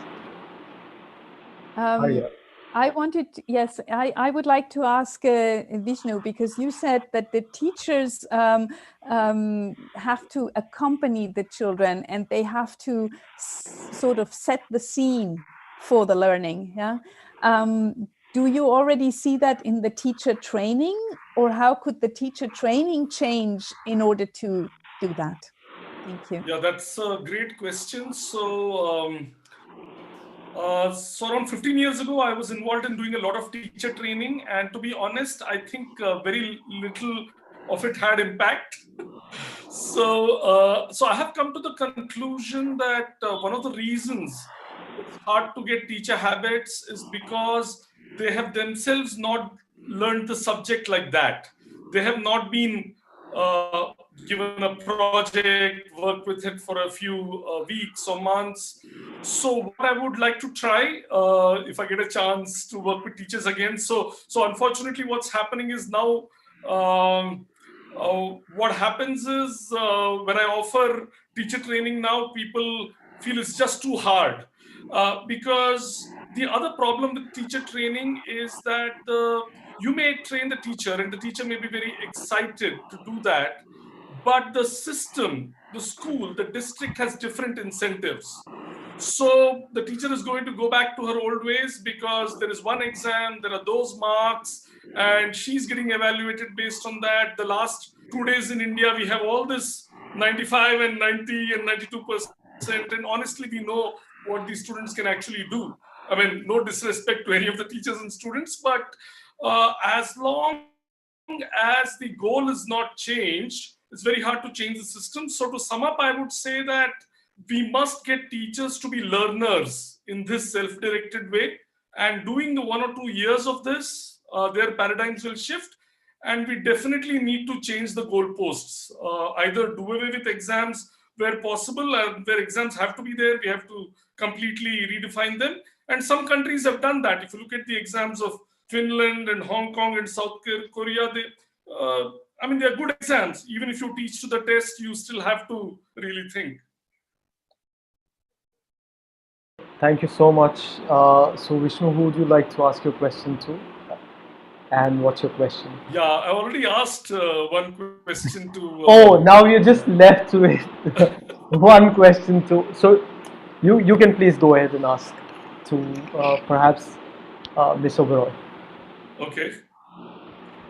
Arja. I would like to ask Vishnu, because you said that the teachers have to accompany the children and they have to sort of set the scene for the learning. Yeah. Do you already see that in the teacher training, or how could the teacher training change in order to do that? Thank you. Yeah, that's a great question. So around 15 years ago, I was involved in doing a lot of teacher training. And to be honest, I think very little of it had impact. So I have come to the conclusion that one of the reasons it's hard to get teacher habits is because they have themselves not learned the subject like that. They have not been given a project, worked with it for a few weeks or months. So what I would like to try, if I get a chance to work with teachers again. So unfortunately, what's happening is now, what happens is when I offer teacher training now, people feel it's just too hard. Because the other problem with teacher training is that you may train the teacher and the teacher may be very excited to do that, but the system, the school, the district has different incentives. So the teacher is going to go back to her old ways because there is one exam, there are those marks, and she's getting evaluated based on that. The last 2 days in India, we have all this 95 and 90 and 92%. And honestly, we know what these students can actually do. I mean, no disrespect to any of the teachers and students, but as long as the goal is not changed, it's very hard to change the system. So to sum up, I would say that we must get teachers to be learners in this self-directed way. And doing the 1 or 2 years of this, their paradigms will shift. And we definitely need to change the goalposts. Either do away with exams where possible, where exams have to be there, we have to completely redefine them. And some countries have done that. If you look at the exams of Finland and Hong Kong and South Korea, they're good exams. Even if you teach to the test, you still have to really think. Thank you so much. So Vishnu, who would you like to ask your question to? And what's your question? Yeah, I already asked one question to... oh, now you're just left to it. One question to... So you can please go ahead and ask to perhaps Ms. Uberoi. Okay.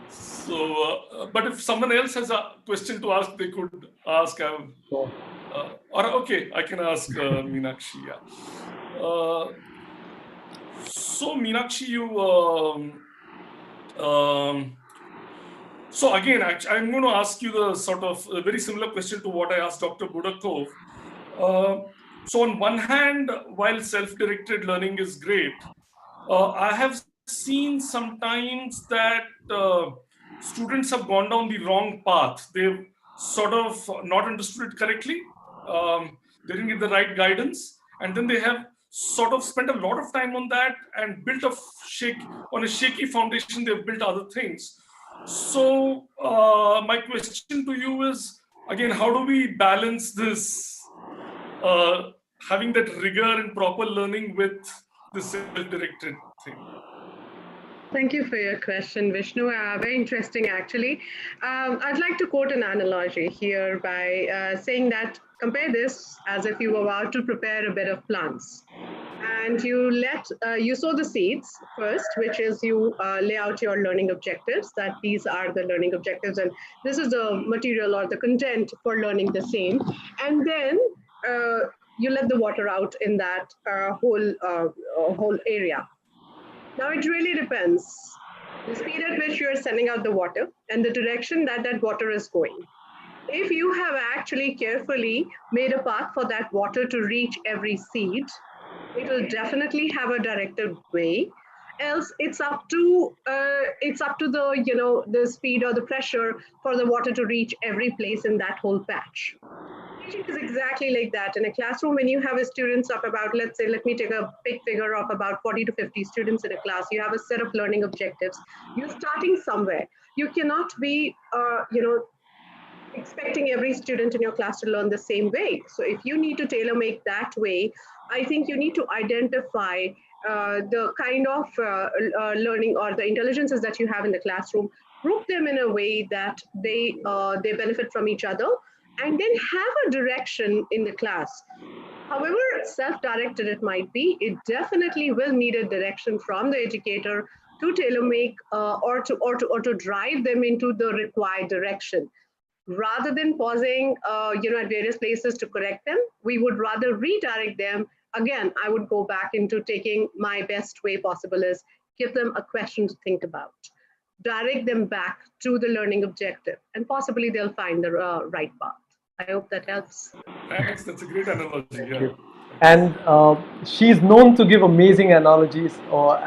So, but if someone else has a question to ask, they could ask. Or okay, I can ask Meenakshi. Yeah. So Meenakshi, so again, I'm going to ask you the sort of a very similar question to what I asked Dr. Budakov. So on one hand, while self-directed learning is great, I have seen sometimes that students have gone down the wrong path. They've sort of not understood it correctly. They didn't get the right guidance. And then they have sort of spent a lot of time on that and built on a shaky foundation, they've built other things. So my question to you is, again, how do we balance this, having that rigor and proper learning with the self-directed thing? Thank you for your question, Vishnu. Very interesting, actually. I'd like to quote an analogy here by saying that compare this as if you were about to prepare a bed of plants. And you sow the seeds first, which is you lay out your learning objectives, that these are the learning objectives and this is the material or the content for learning the same. And then you let the water out in that whole area. Now it really depends. The speed at which you're sending out the water and the direction that that water is going. If you have actually carefully made a path for that water to reach every seed, it will definitely have a directed way. Else, it's up to the the speed or the pressure for the water to reach every place in that whole patch. Teaching is exactly like that. In a classroom, when you have a students of about, let's say, let me take a big figure of about 40 to 50 students in a class, you have a set of learning objectives. You're starting somewhere. You cannot be, expecting every student in your class to learn the same way. So if you need to tailor make that way, I think you need to identify the kind of learning or the intelligences that you have in the classroom, group them in a way that they benefit from each other, and then have a direction in the class. However self-directed it might be, it definitely will need a direction from the educator to tailor make or to drive them into the required direction. Rather than pausing, at various places to correct them, we would rather redirect them. Again, I would go back into taking my best way possible is give them a question to think about, direct them back to the learning objective, and possibly they'll find the right path. I hope that helps. Thanks, that's a great analogy. Yeah. And she's known to give amazing analogies or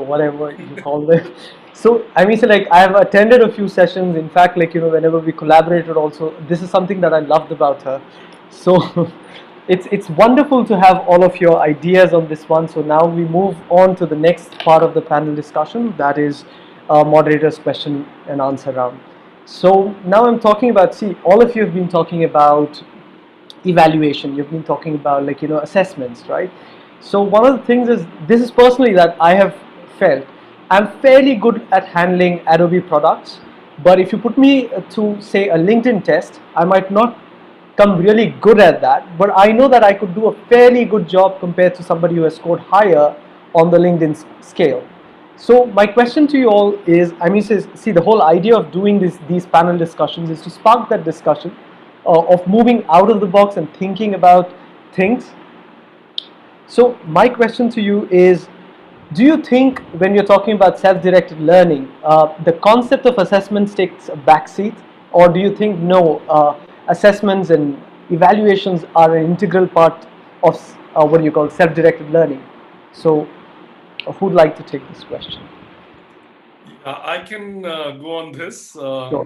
whatever you call them. So I mean, so like I have attended a few sessions. In fact, like whenever we collaborated, also this is something that I loved about her. So it's wonderful to have all of your ideas on this one. So now we move on to the next part of the panel discussion, that is moderator's question and answer round. So now I'm talking about, see, all of you have been talking about evaluation, you've been talking about assessments, right? So one of the things is, this is personally that I have felt I'm fairly good at handling Adobe products, but if you put me to say a LinkedIn test, I might not come really good at that, but I know that I could do a fairly good job compared to somebody who has scored higher on the LinkedIn scale. So my question to you all is, I mean, see, the whole idea of doing these panel discussions is to spark that discussion of moving out of the box and thinking about things. So my question to you is, do you think when you're talking about self-directed learning, the concept of assessments takes a backseat, or do you think no, assessments and evaluations are an integral part of what do you call self-directed learning? So who'd like to take this question? I can go on this. Sure.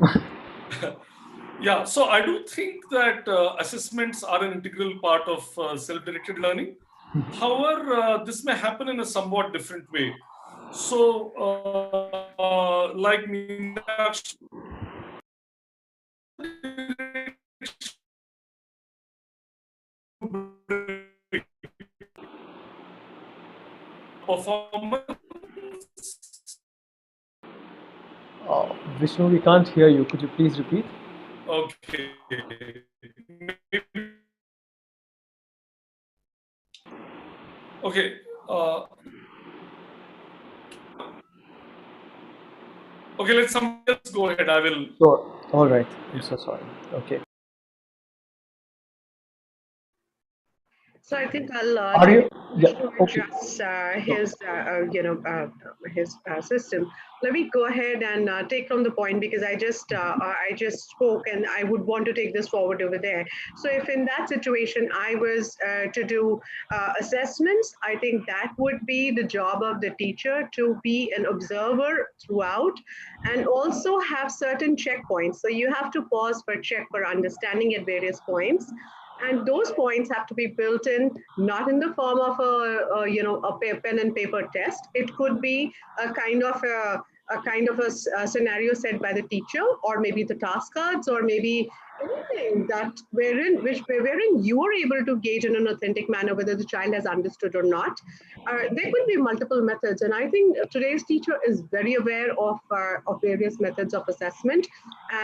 Yeah, so I do think that assessments are an integral part of self-directed learning. However, this may happen in a somewhat different way. So, like Meenakshi, performance. Vishnu, we can't hear you. Could you please repeat? Okay. Okay. Okay, let somebody else go ahead. I will. Sure. All right. I'm so sorry. Okay. So I think I'll Are you? Yeah. Vishnu Okay. adjust his system. Let me go ahead and take from the point, because I just spoke and I would want to take this forward over there. So if in that situation I was to do assessments, I think that would be the job of the teacher to be an observer throughout, and also have certain checkpoints. So you have to pause for check for understanding at various points, and those points have to be built in, not in the form of a pen and paper test. It could be a scenario set by the teacher, or maybe the task cards, or maybe anything wherein you are able to gauge in an authentic manner whether the child has understood or not. There could be multiple methods, and I think today's teacher is very aware of various methods of assessment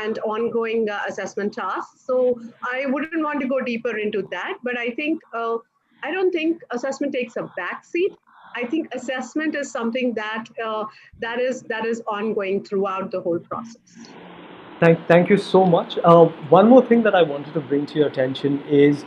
and ongoing assessment tasks. So I wouldn't want to go deeper into that, but I think I don't think assessment takes a backseat. I think assessment is something that is ongoing throughout the whole process. Thank you so much. One more thing that I wanted to bring to your attention is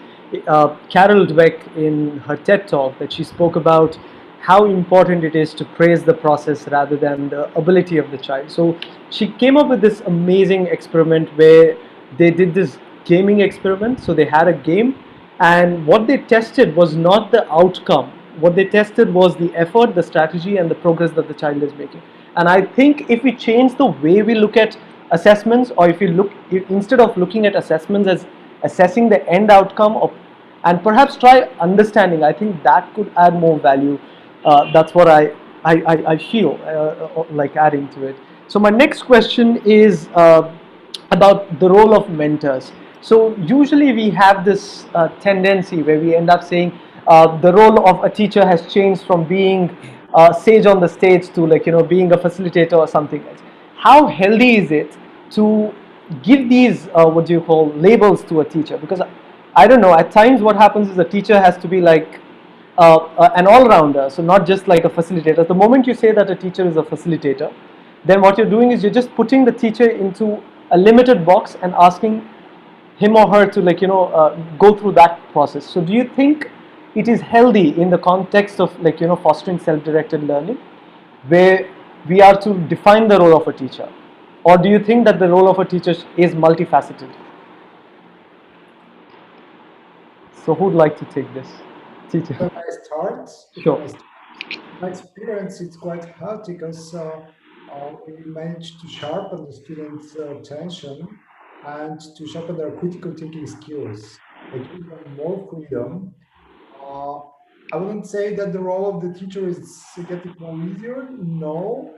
Carol Dweck in her TED talk that she spoke about how important it is to praise the process rather than the ability of the child. So she came up with this amazing experiment where they did this gaming experiment. So they had a game, and what they tested was not the outcome. What they tested was the effort, the strategy, and the progress that the child is making. And I think if we change the way we look at assessments, or if instead of looking at assessments as assessing the end outcome of, and perhaps try understanding, I think that could add more value. That's what I feel like adding to it. So my next question is about the role of mentors. So usually we have this tendency where we end up saying the role of a teacher has changed from being sage on the stage to, like, being a facilitator or something else. How healthy is it to give these what do you call labels to a teacher? Because I don't know, at times what happens is a teacher has to be like an all-rounder, so not just like a facilitator. The moment you say that a teacher is a facilitator, then what you're doing is you're just putting the teacher into a limited box and asking him or her to, like, go through that process. So do you think it is healthy in the context of, like, fostering self-directed learning, where we are to define the role of a teacher? Or do you think that the role of a teacher is multifaceted? So who'd like to take this? Teacher. When I start, Sure. my experience, it's quite hard because we managed to sharpen the students' attention and to sharpen their critical thinking skills. They give them more freedom. I wouldn't say that the role of the teacher is getting more easier. No,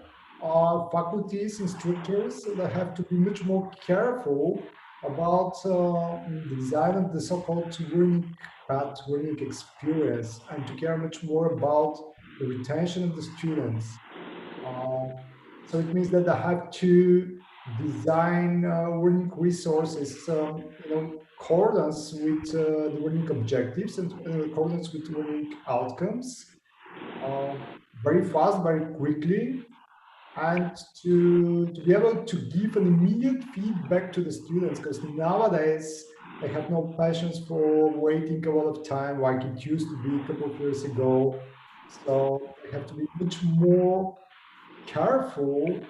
faculties, instructors, they have to be much more careful about the design of the so-called learning path, learning experience, and to care much more about the retention of the students. So it means that they have to design learning resources, accordance with the learning objectives and accordance with learning outcomes, very fast, very quickly, and to be able to give an immediate feedback to the students, because nowadays they have no patience for waiting a lot of time like it used to be a couple of years ago. So they have to be much more careful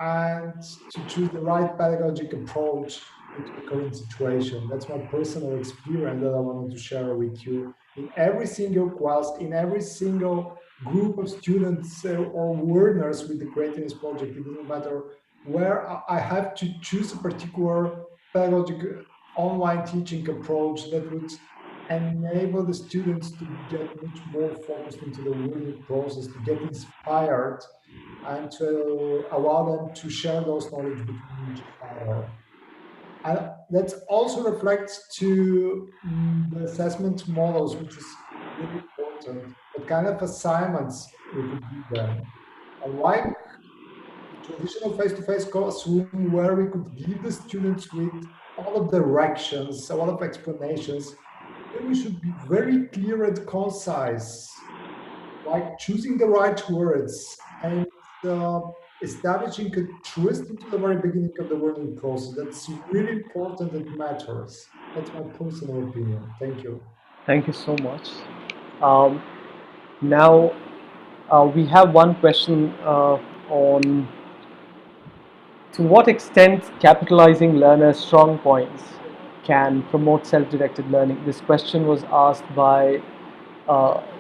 and to choose the right pedagogic approach into the current situation. That's my personal experience that I wanted to share with you. In every single class, in every single group of students or learners with the Creativity project, it doesn't matter where, I have to choose a particular pedagogic online teaching approach that would enable the students to get much more focused into the learning process, to get inspired, and to allow them to share those knowledge between each other. And that also reflects to the assessment models, which is really important. What kind of assignments we could give them? Like traditional face-to-face classroom, where we could give the students with all of directions, a lot of explanations, then we should be very clear and concise, like choosing the right words and establishing a trust into the very beginning of the learning process. That's really important and matters. That's my personal opinion. Thank you. Thank you so much. Now, we have one question on to what extent capitalizing learners' strong points can promote self-directed learning. This question was asked by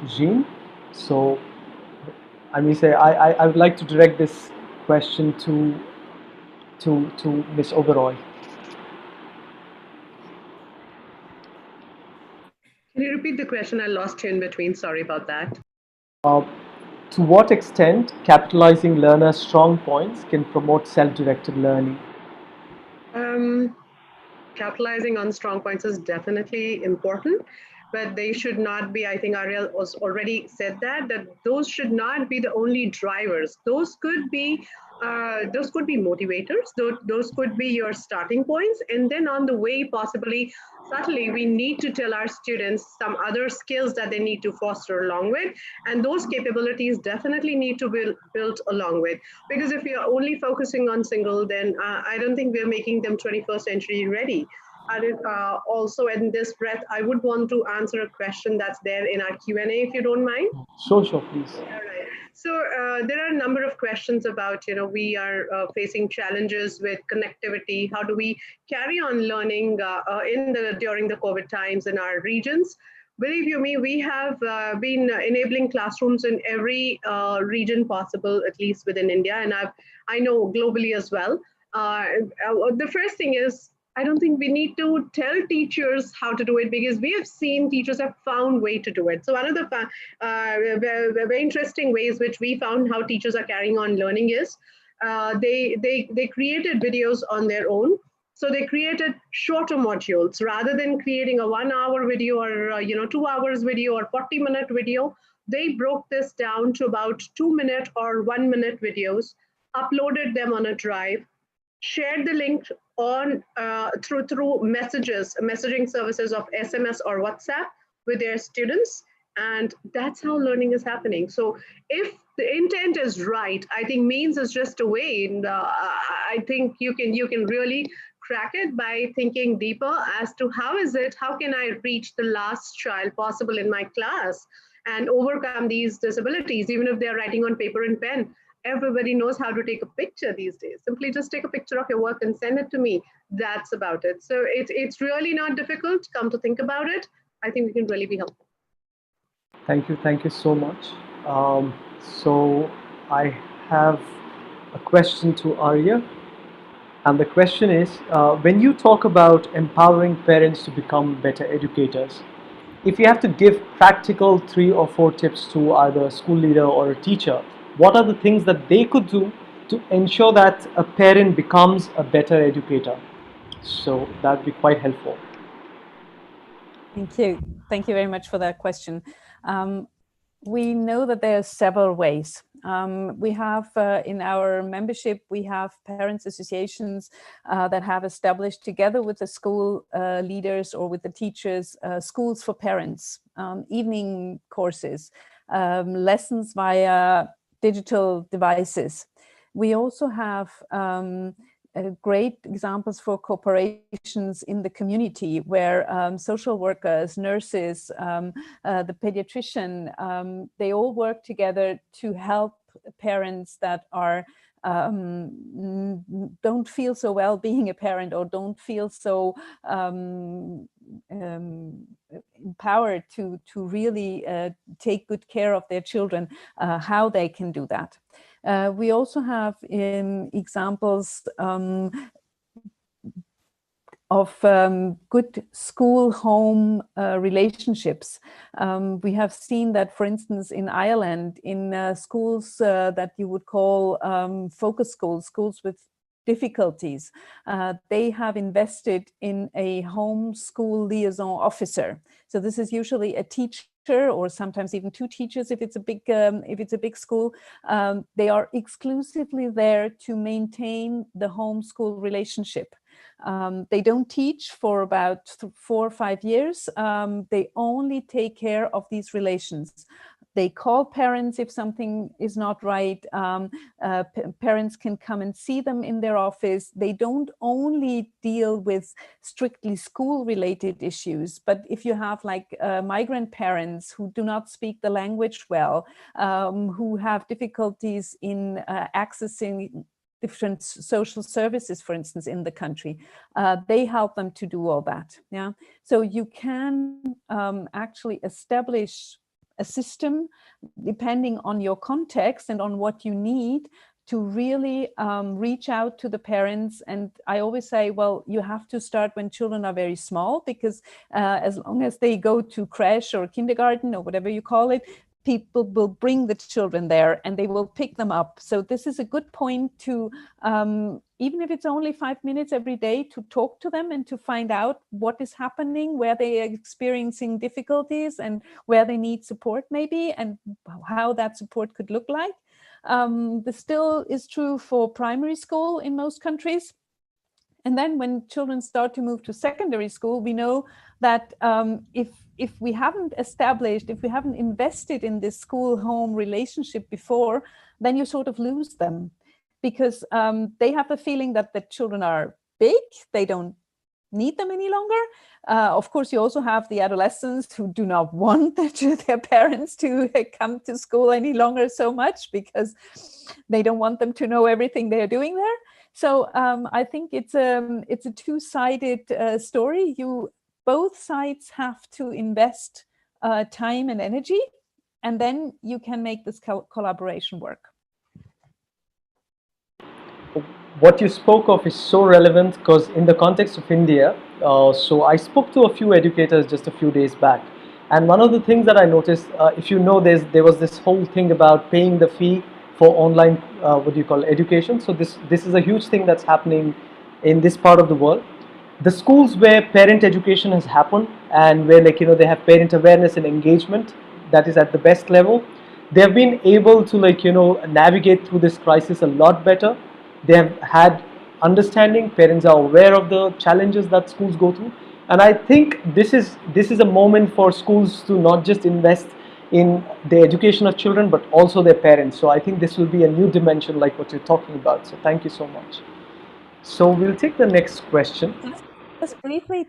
Jean. So I may say I would like to direct this question to Ms. Uberoi. Can you repeat the question? I lost you in between. Sorry about that. To what extent capitalizing learners' strong points can promote self-directed learning? Capitalizing on strong points is definitely important, but they should not be, I think Arya was already said that those should not be the only drivers. Those could be motivators, those could be your starting points, and then on the way, possibly subtly, we need to tell our students some other skills that they need to foster along with, and those capabilities definitely need to be built along with, because if you're only focusing on single, then I don't think we're making them 21st century ready. And also in this breath, I would want to answer a question that's there in our Q&A, if you don't mind. Sure, please. All right. So there are a number of questions about, we are facing challenges with connectivity. How do we carry on learning during the COVID times in our regions? Believe you me, we have been enabling classrooms in every region possible, at least within India, and I know globally as well. The first thing is, I don't think we need to tell teachers how to do it, because we have seen teachers have found way to do it. So one of the very interesting ways which we found how teachers are carrying on learning is they created videos on their own. So they created shorter modules rather than creating a 1 hour video or 2 hours video or 40-minute video. They broke this down to about 2-minute or 1-minute videos, uploaded them on a drive, shared the link on through messaging services of SMS or WhatsApp with their students, and that's how learning is happening. So if the intent is right, I think means is just a way, and I think you can really crack it by thinking deeper as to how can I reach the last child possible in my class and overcome these disabilities, even if they're writing on paper and pen. Everybody knows how to take a picture these days. Simply just take a picture of your work and send it to me. That's about it. So it's really not difficult. Come to think about it, I think we can really be helpful. Thank you so much. So I have a question to Arya, and the question is, when you talk about empowering parents to become better educators, if you have to give practical 3 or 4 tips to either a school leader or a teacher, what are the things that they could do to ensure that a parent becomes a better educator? So that'd be quite helpful. Thank you very much for that question. We know that there are several ways. We have in our membership, we have parents associations that have established together with the school leaders or with the teachers, schools for parents, evening courses, lessons via digital devices. We also have great examples for cooperations in the community where social workers, nurses, the pediatrician, they all work together to help parents that are don't feel so well being a parent or don't feel so empowered to really take good care of their children, how they can do that. We also have examples of good school-home relationships. We have seen that, for instance, in Ireland, in schools that you would call focus schools, schools with difficulties, they have invested in a home school liaison officer. So this is usually a teacher or sometimes even 2 teachers if it's a big school. They are exclusively there to maintain the home-school relationship. They don't teach for about 4 or 5 years. They only take care of these relations. They call parents if something is not right. Parents can come and see them in their office. They don't only deal with strictly school-related issues, but if you have like migrant parents who do not speak the language well, who have difficulties in accessing different social services, for instance, in the country, they help them to do all that. Yeah, so you can actually establish a system depending on your context and on what you need to really reach out to the parents. And I always say, well, you have to start when children are very small, because as long as they go to creche or kindergarten or whatever you call it, people will bring the children there and they will pick them up. So this is a good point to, even if it's only 5 minutes every day, to talk to them and to find out what is happening, where they are experiencing difficulties and where they need support maybe, and how that support could look like. This still is true for primary school in most countries. And then when children start to move to secondary school, we know that if we haven't established, if we haven't invested in this school-home relationship before, then you sort of lose them, because they have the feeling that the children are big, they don't need them any longer. Of course, you also have the adolescents who do not want their parents to come to school any longer so much, because they don't want them to know everything they're doing there. So I think it's a two-sided story. Both sides have to invest time and energy, and then you can make this collaboration work. What you spoke of is so relevant, because in the context of India, so I spoke to a few educators just a few days back, and one of the things that I noticed, if you know, there was this whole thing about paying the fee for online, education. So this is a huge thing that's happening in this part of the world. The schools where parent education has happened, and where they have parent awareness and engagement that is at the best level, they have been able to navigate through this crisis a lot better. They have had understanding. Parents are aware of the challenges that schools go through, and I think this is a moment for schools to not just invest in the education of children, but also their parents. So I think this will be a new dimension, like what you're talking about. So thank you so much. So we'll take the next question. Just briefly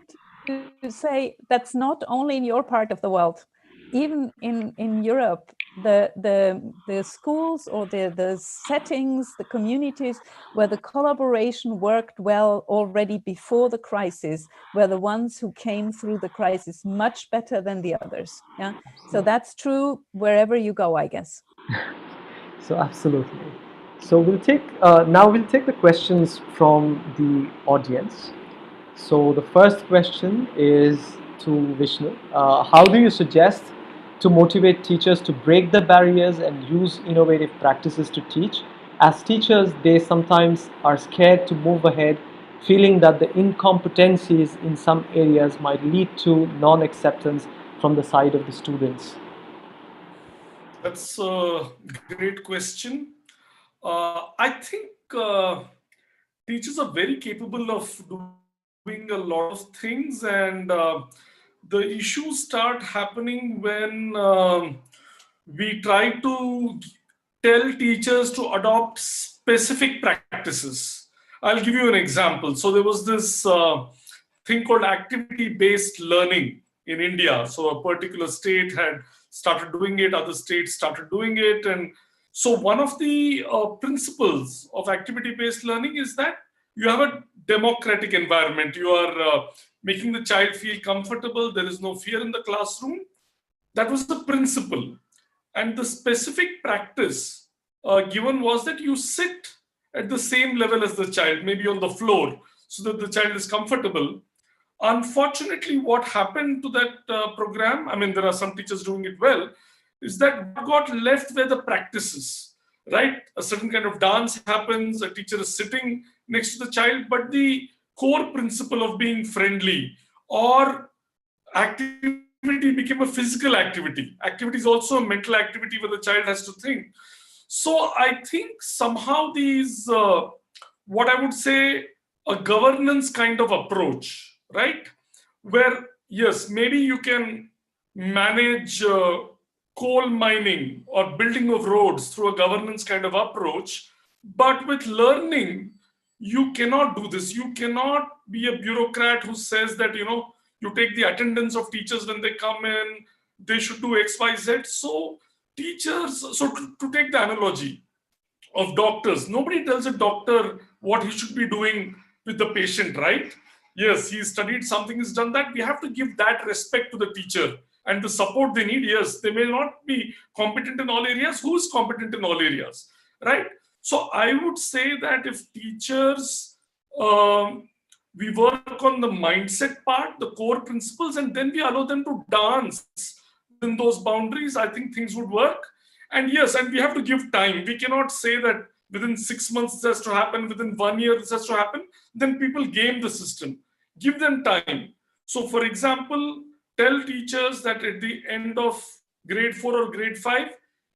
to say, that's not only in your part of the world. Even in Europe, the schools or the settings, the communities where the collaboration worked well already before the crisis were the ones who came through the crisis much better than the others. Yeah, so that's true wherever you go, I guess. So absolutely. So we'll take the questions from the audience. So the first question is to Vishnu. How do you suggest to motivate teachers to break the barriers and use innovative practices to teach? As teachers, they sometimes are scared to move ahead, feeling that the incompetencies in some areas might lead to non-acceptance from the side of the students. That's a great question. I think teachers are very capable of doing a lot of things, and the issues start happening when we try to tell teachers to adopt specific practices. I'll give you an example. So there was this thing called activity-based learning in India. So a particular state had started doing it, other states started doing it. And so one of the principles of activity-based learning is that you have a democratic environment. You are making the child feel comfortable. There is no fear in the classroom. That was the principle. And the specific practice given was that you sit at the same level as the child, maybe on the floor, so that the child is comfortable. Unfortunately, what happened to that program, I mean, there are some teachers doing it well, is that what got left were the practices, right? A certain kind of dance happens, a teacher is sitting next to the child, but the core principle of being friendly or activity became a physical activity. Activity is also a mental activity where the child has to think. So I think somehow these, what I would say, a governance kind of approach, right? Where, yes, maybe you can manage coal mining or building of roads through a governance kind of approach. But with learning, you cannot do this. You cannot be a bureaucrat who says that, you take the attendance of teachers when they come in, they should do X, Y, Z. So teachers, so to take the analogy of doctors, nobody tells a doctor what he should be doing with the patient, right? Yes, he studied something, he's done that. We have to give that respect to the teacher and the support they need. Yes, they may not be competent in all areas. Who's competent in all areas, right? So I would say that if teachers, we work on the mindset part, the core principles, and then we allow them to dance within those boundaries, I think things would work. And yes, and we have to give time. We cannot say that within 6 months this has to happen, within 1 year this has to happen. Then people game the system. Give them time. So for example, tell teachers that at the end of grade 4 or grade 5,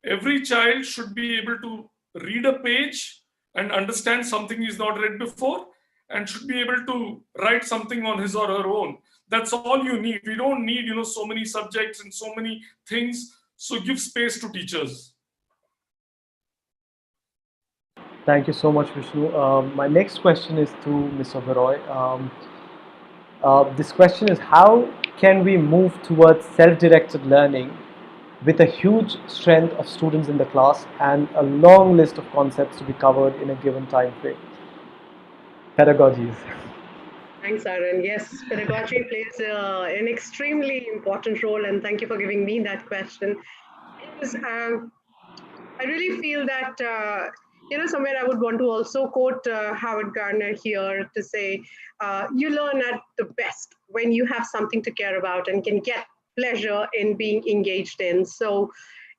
every child should be able to read a page and understand something he's not read before, and should be able to write something on his or her own. That's all you need. We don't need, so many subjects and so many things. So give space to teachers. Thank you so much, Vishnu. My next question is to Ms. Uberoi. This question is, how can we move towards self-directed learning with a huge strength of students in the class and a long list of concepts to be covered in a given time frame? Pedagogies. Thanks, Aaryan. Yes, pedagogy plays an extremely important role, and thank you for giving me that question. Because, I really feel that, somewhere I would want to also quote Howard Gardner here to say, you learn at the best when you have something to care about and can get pleasure in being engaged in. So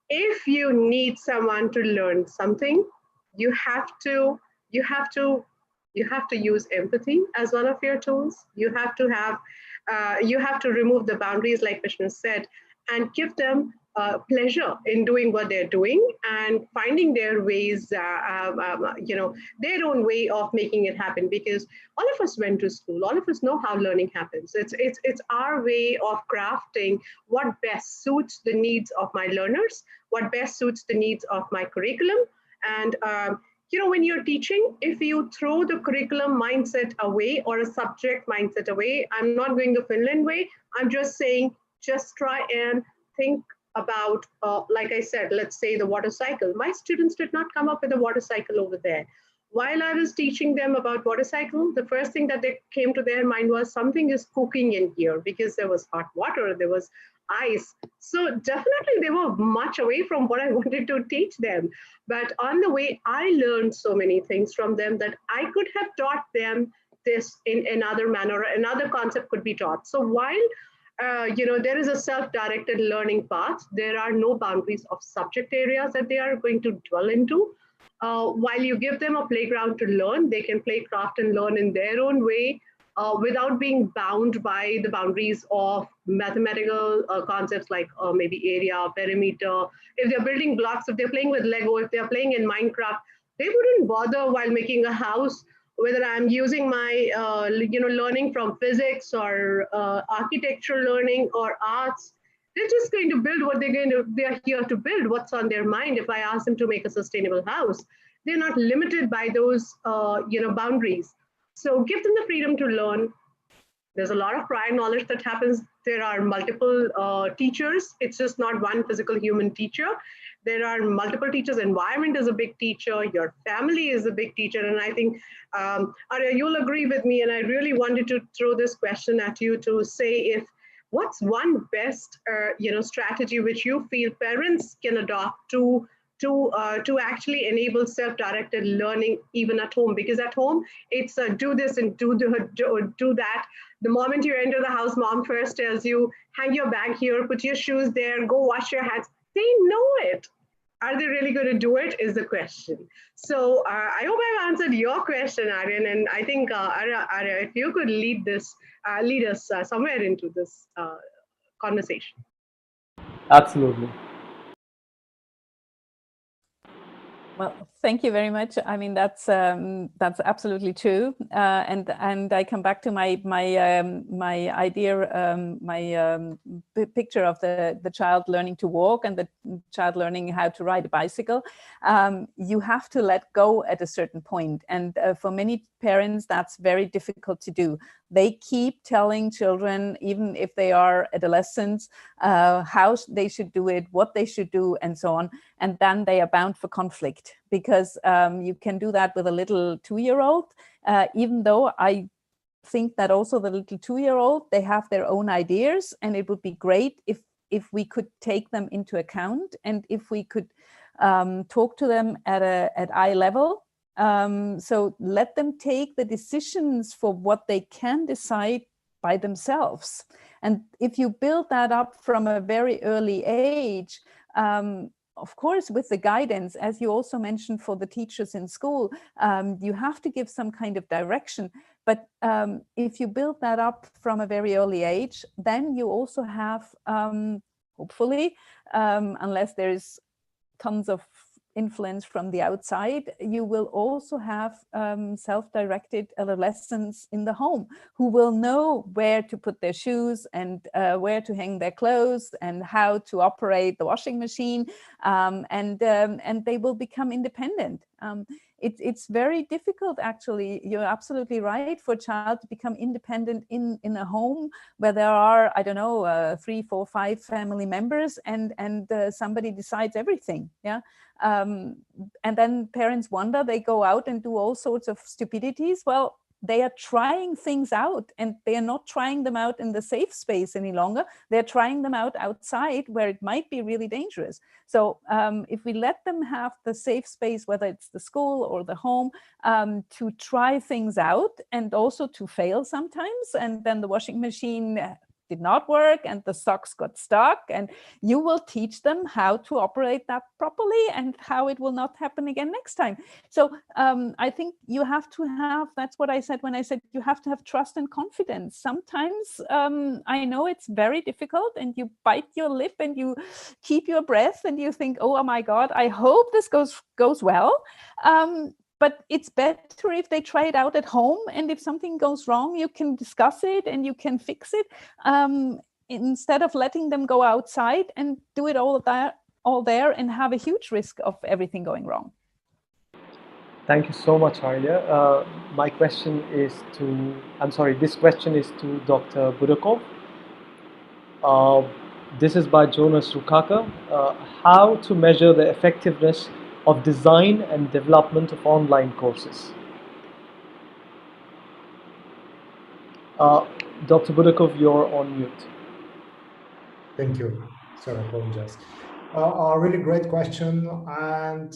if you need someone to learn something, you have to use empathy as one of your tools. You have to remove the boundaries, like Vishnu said, and give them pleasure in doing what they're doing and finding their ways, their own way of making it happen. Because all of us went to school, all of us know how learning happens. It's our way of crafting what best suits the needs of my learners, what best suits the needs of my curriculum. And when you're teaching, if you throw the curriculum mindset away or a subject mindset away, I'm not going the Finland way. I'm just saying, just try and think about, like I said, let's say the water cycle. My students did not come up with a water cycle over there. While I was teaching them about water cycle, the first thing that they came to their mind was something is cooking in here, because there was hot water, there was ice. So definitely they were much away from what I wanted to teach them. But on the way, I learned so many things from them that I could have taught them this in another manner, another concept could be taught. So while there is a self-directed learning path, there are no boundaries of subject areas that they are going to dwell into. While you give them a playground to learn, they can play, craft, and learn in their own way without being bound by the boundaries of mathematical concepts like maybe area, perimeter. If they're building blocks, if they're playing with Lego, if they're playing in Minecraft, they wouldn't bother while making a house whether I'm using my learning from physics or architecture learning or arts. They're just going to build what they're here to build, what's on their mind. If I ask them to make a sustainable house, they're not limited by those boundaries. So give them the freedom to learn. There's a lot of prior knowledge that happens. There are multiple teachers. It's just not one physical human teacher. There are multiple teachers. Environment is a big teacher. Your family is a big teacher. And I think, Arya, you'll agree with me. And I really wanted to throw this question at you to say, what's one best strategy which you feel parents can adopt to actually enable self-directed learning even at home? Because at home, it's do this and do that. The moment you enter the house, mom first tells you, hang your bag here, put your shoes there, go wash your hands. They know it. Are they really going to do it is the question. So I hope I've answered your question, Aaryan. And I think, Arya, if you could lead us somewhere into this conversation. Absolutely. Well, Thank you very much. I mean, that's absolutely true. And I come back to my idea, picture of the child learning to walk and the child learning how to ride a bicycle. You have to let go at a certain point, and for many parents, that's very difficult to do. They keep telling children, even if they are adolescents, how they should do it, what they should do, and so on. And then they are bound for conflict, because you can do that with a little 2-year-old, even though I think that also the little 2-year-old, they have their own ideas, and it would be great if we could take them into account, and if we could talk to them at eye level. So let them take the decisions for what they can decide by themselves. And if you build that up from a very early age, of course, with the guidance, as you also mentioned for the teachers in school, you have to give some kind of direction. But if you build that up from a very early age, then you also have, hopefully, unless there's tons of influence from the outside, you will also have self-directed adolescents in the home who will know where to put their shoes and where to hang their clothes and how to operate the washing machine, and they will become independent. It's very difficult, actually. You're absolutely right, for a child to become independent in a home where there are, I don't know, 3, 4, 5 family members, and somebody decides everything. Yeah. And then parents wonder, they go out and do all sorts of stupidities. Well, they are trying things out, and they are not trying them out in the safe space any longer. They're trying them out outside where it might be really dangerous. So if we let them have the safe space, whether it's the school or the home, to try things out and also to fail sometimes, and then the washing machine did not work and the socks got stuck, and you will teach them how to operate that properly and how it will not happen again next time. So I think you have to have, that's what I said when I said you have to have trust and confidence. Sometimes I know it's very difficult, and you bite your lip and you keep your breath and you think, oh my God, I hope this goes well. But it's better if they try it out at home, and if something goes wrong, you can discuss it and you can fix it, instead of letting them go outside and do it all there and have a huge risk of everything going wrong. Thank you so much, Arja. My question is this question is to Dr. Budakov. This is by Jonas Rukaka. How to measure the effectiveness of design and development of online courses. Dr. Budakov, you're on mute. Thank you. Sorry, I apologize. A really great question. And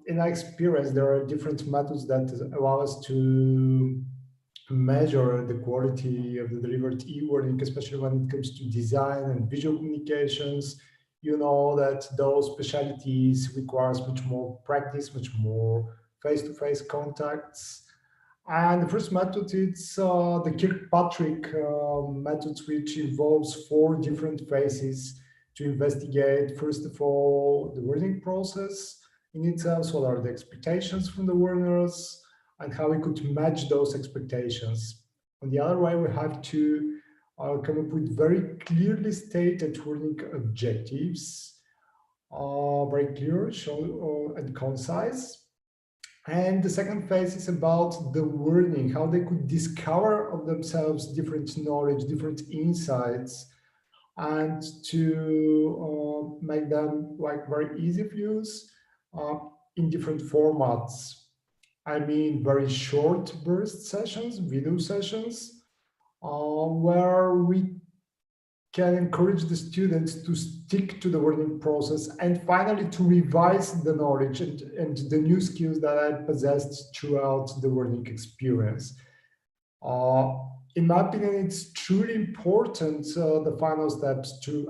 in our experience, there are different methods that allow us to measure the quality of the delivered e-learning, especially when it comes to design and visual communications. You know that those specialties requires much more practice, much more face-to-face contacts. And the first method is the Kirkpatrick method, which involves 4 different phases to investigate, first of all, the learning process in itself. What are the expectations from the learners and how we could match those expectations. On the other way, we have to come up with very clearly stated learning objectives, very clear, and concise. And the second phase is about the learning, how they could discover of themselves different knowledge, different insights, and to make them like very easy of use in different formats. I mean, very short burst sessions, video sessions, where we can encourage the students to stick to the learning process, and finally to revise the knowledge and the new skills that I possessed throughout the learning experience. In my opinion, it's truly important, the final steps to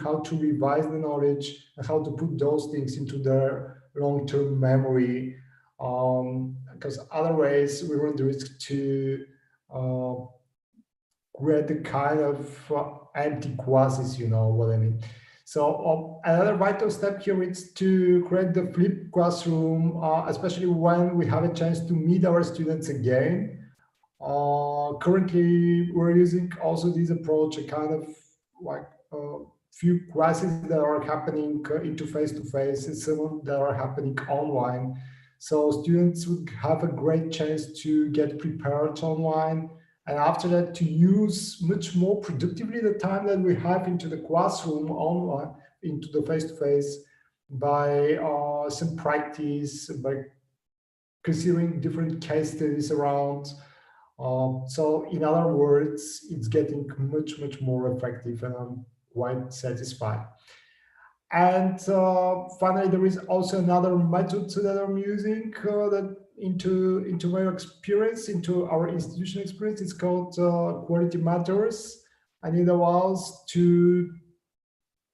how to revise the knowledge and how to put those things into their long-term memory, because otherwise we run the risk to create the kind of empty quasis, you know what I mean. So another vital step here is to create the flipped classroom, especially when we have a chance to meet our students again. Currently, we're using also this approach, a kind of like few classes that are happening into face-to-face and some that are happening online. So students would have a great chance to get prepared online, and after that to use much more productively the time that we have into the classroom online, into the face-to-face, by some practice, by considering different case studies around. So in other words, it's getting much, much more effective, and I'm quite satisfied. And finally, there is also another method that I'm using that into my experience, into our institutional experience. It's called Quality Matters, and it allows to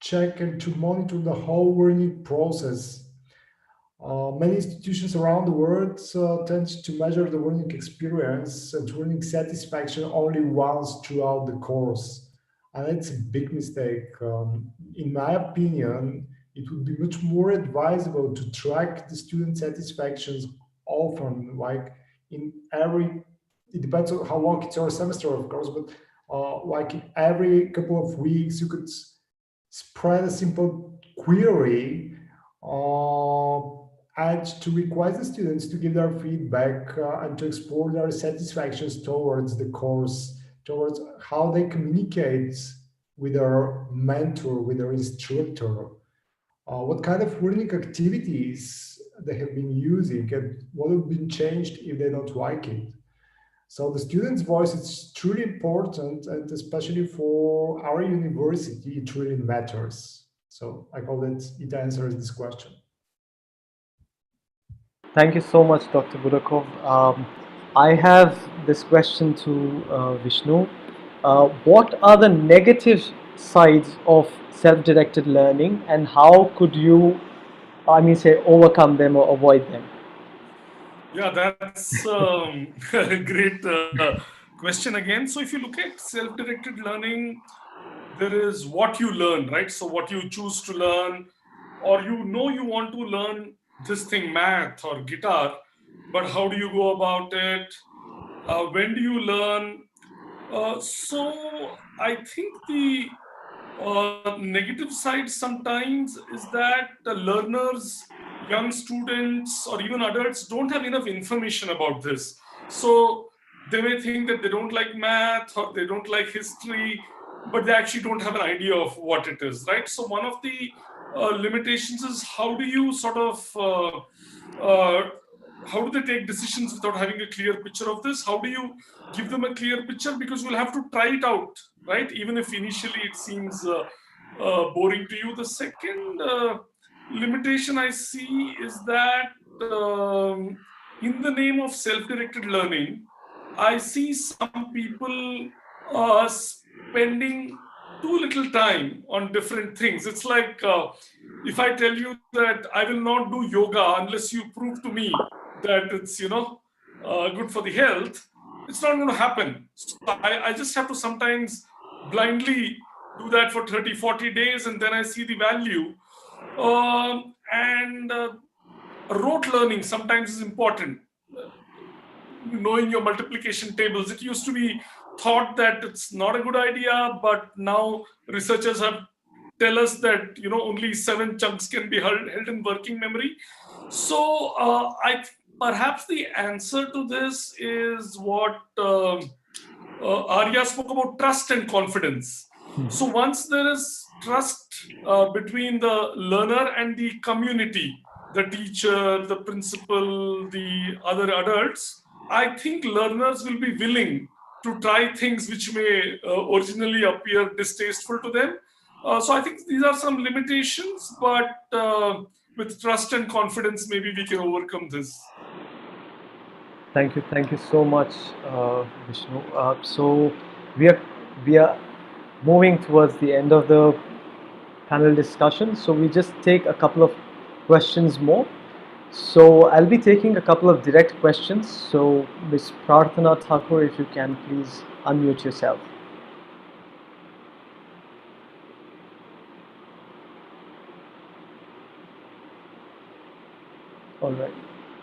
check and to monitor the whole learning process. Many institutions around the world tend to measure the learning experience and learning satisfaction only once throughout the course. And it's a big mistake. In my opinion, it would be much more advisable to track the student satisfactions often, like in every, it depends on how long it's your semester, of course, but like every couple of weeks, you could spread a simple query and to request the students to give their feedback and to explore their satisfactions towards the course, towards how they communicate with their mentor, with their instructor, what kind of learning activities they have been using, and what have been changed if they don't like it. So the student's voice is truly important, and especially for our university, it really matters. So I hope that it answers this question. Thank you so much, Dr. Budakov. I have this question to Vishnu. What are the negative sides of self-directed learning, and how could you, overcome them or avoid them? Yeah, that's a great question again. So if you look at self-directed learning, there is what you learn, right? So what you choose to learn, or you want to learn this thing, math or guitar, but how do you go about it? When do you learn? So I think the negative side sometimes is that the learners, young students, or even adults don't have enough information about this. So they may think that they don't like math or they don't like history, but they actually don't have an idea of what it is, right? So one of the limitations is how do you sort of how do they take decisions without having a clear picture of this? How do you give them a clear picture? Because you'll have to try it out, right? Even if initially it seems boring to you. The second limitation I see is that in the name of self-directed learning, I see some people spending too little time on different things. It's like if I tell you that I will not do yoga unless you prove to me that it's good for the health, it's not going to happen. So I just have to sometimes blindly do that for 30-40 days, and then I see the value. Rote learning sometimes is important. Knowing your multiplication tables, it used to be thought that it's not a good idea, but now researchers have tell us that only 7 chunks can be held in working memory. So perhaps the answer to this is what Arja spoke about: trust and confidence. So once there is trust between the learner and the community, the teacher, the principal, the other adults, I think learners will be willing to try things which may originally appear distasteful to them. So I think these are some limitations, but with trust and confidence, maybe we can overcome this. Thank you so much, Vishnu. So we are moving towards the end of the panel discussion. So we just take a couple of questions more. So I'll be taking a couple of direct questions. So Ms. Prarthana Thakur, if you can please unmute yourself. All right.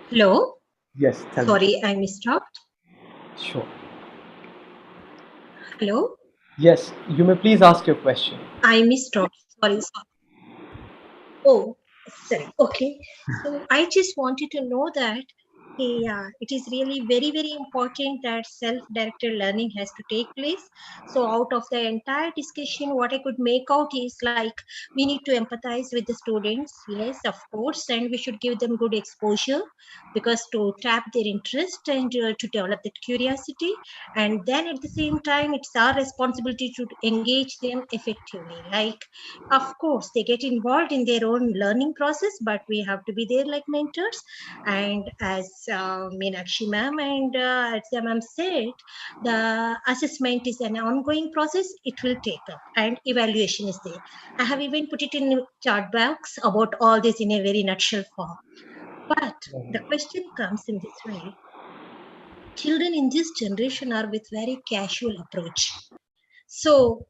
Hello. Yes, tell me. Sorry, I misstopped. Sure. Hello. Yes, you may please ask your question. I misstopped. Sorry. Oh, sorry. Okay. So I just wanted to know that it is really very, very important that self-directed learning has to take place. So out of the entire discussion, what I could make out is like we need to empathize with the students. Yes, of course. And we should give them good exposure because to tap their interest and to develop that curiosity. And then at the same time, it's our responsibility to engage them effectively. Like, of course, they get involved in their own learning process, but we have to be there like mentors. And as Meenakshi ma'am and Arja ma'am said, the assessment is an ongoing process. It will take up and evaluation is there. I have even put it in chart box about all this in a very nutshell form. But the question comes in this way. Children in this generation are with very casual approach. So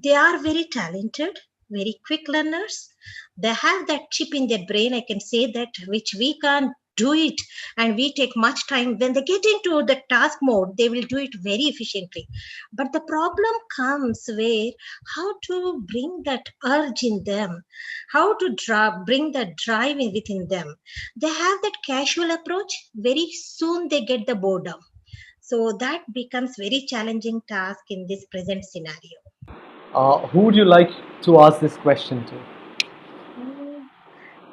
they are very talented, very quick learners. They have that chip in their brain, I can say that, which we can't do it. And we take much time. When they get into the task mode, they will do it very efficiently. But the problem comes where how to bring that urge in them, how to bring that drive within them. They have that casual approach. Very soon they get the boredom. So that becomes very challenging task in this present scenario. Who would you like to ask this question to?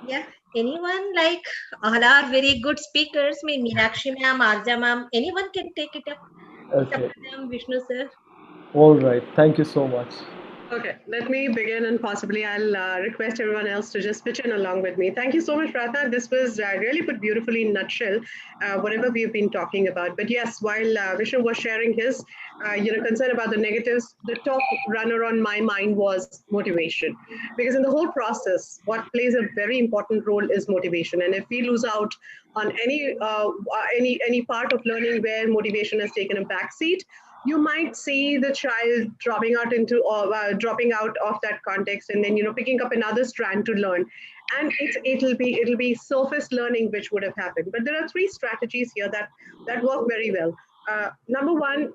Yeah, anyone, like all are very good speakers. Meenakshi ma'am, Arja ma'am, anyone can take it up. It's up Okay. to them, Vishnu sir. All right. Thank you so much. Okay, let me begin and possibly I'll request everyone else to just pitch in along with me. Thank you so much, Pratha. This was really put beautifully in nutshell, whatever we've been talking about. But yes, while Vishnu was sharing his concern about the negatives, the top runner on my mind was motivation. Because in the whole process, what plays a very important role is motivation. And if we lose out on any part of learning where motivation has taken a backseat, you might see the child dropping out of that context, and then picking up another strand to learn, and it'll be surface learning which would have happened. But there are three strategies here that work very well. Number one,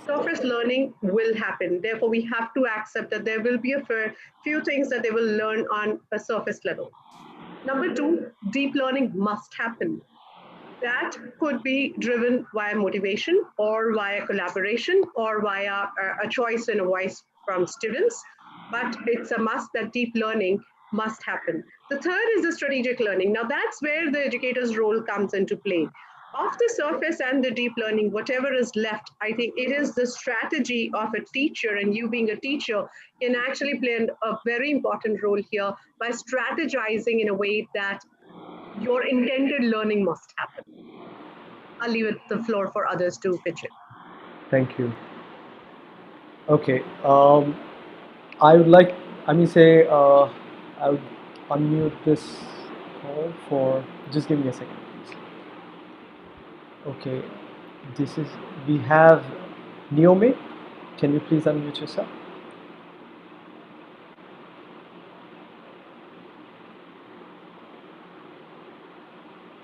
surface learning will happen. Therefore, we have to accept that there will be a few things that they will learn on a surface level. Number two, deep learning must happen. That could be driven via motivation or via collaboration or via a choice and a voice from students. But it's a must that deep learning must happen. The third is the strategic learning. Now that's where the educator's role comes into play. Off the surface and the deep learning, whatever is left, I think it is the strategy of a teacher, and you being a teacher can actually play a very important role here by strategizing in a way that your intended learning must happen. I'll leave it the floor for others to pitch in. Thank you. Okay. I would like, I would unmute this call for, just give me a second, please. Okay. We have Niome. Can you please unmute yourself?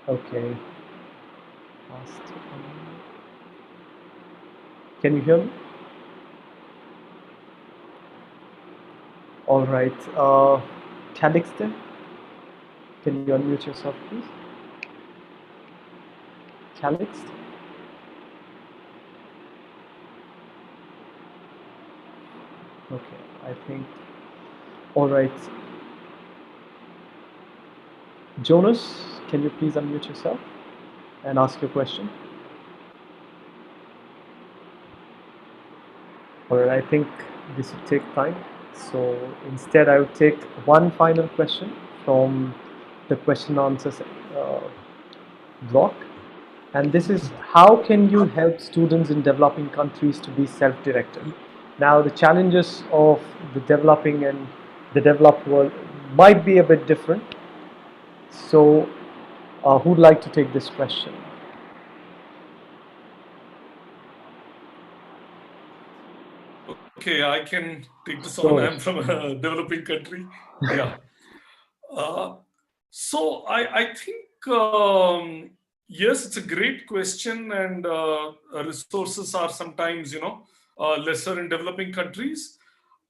Okay. Can you hear me? All right. Calixte, can you unmute yourself, please? Calixte? Okay, I think. All right. Jonas, can you please unmute yourself and ask your question? All right, I think this would take time. So instead, I would take one final question from the question answers block. And this is, how can you help students in developing countries to be self-directed? Now, the challenges of the developing and the developed world might be a bit different. So, who'd like to take this question? Okay, I can take this on. I'm from a developing country. Yeah. So I think, yes, it's a great question, and resources are sometimes, lesser in developing countries.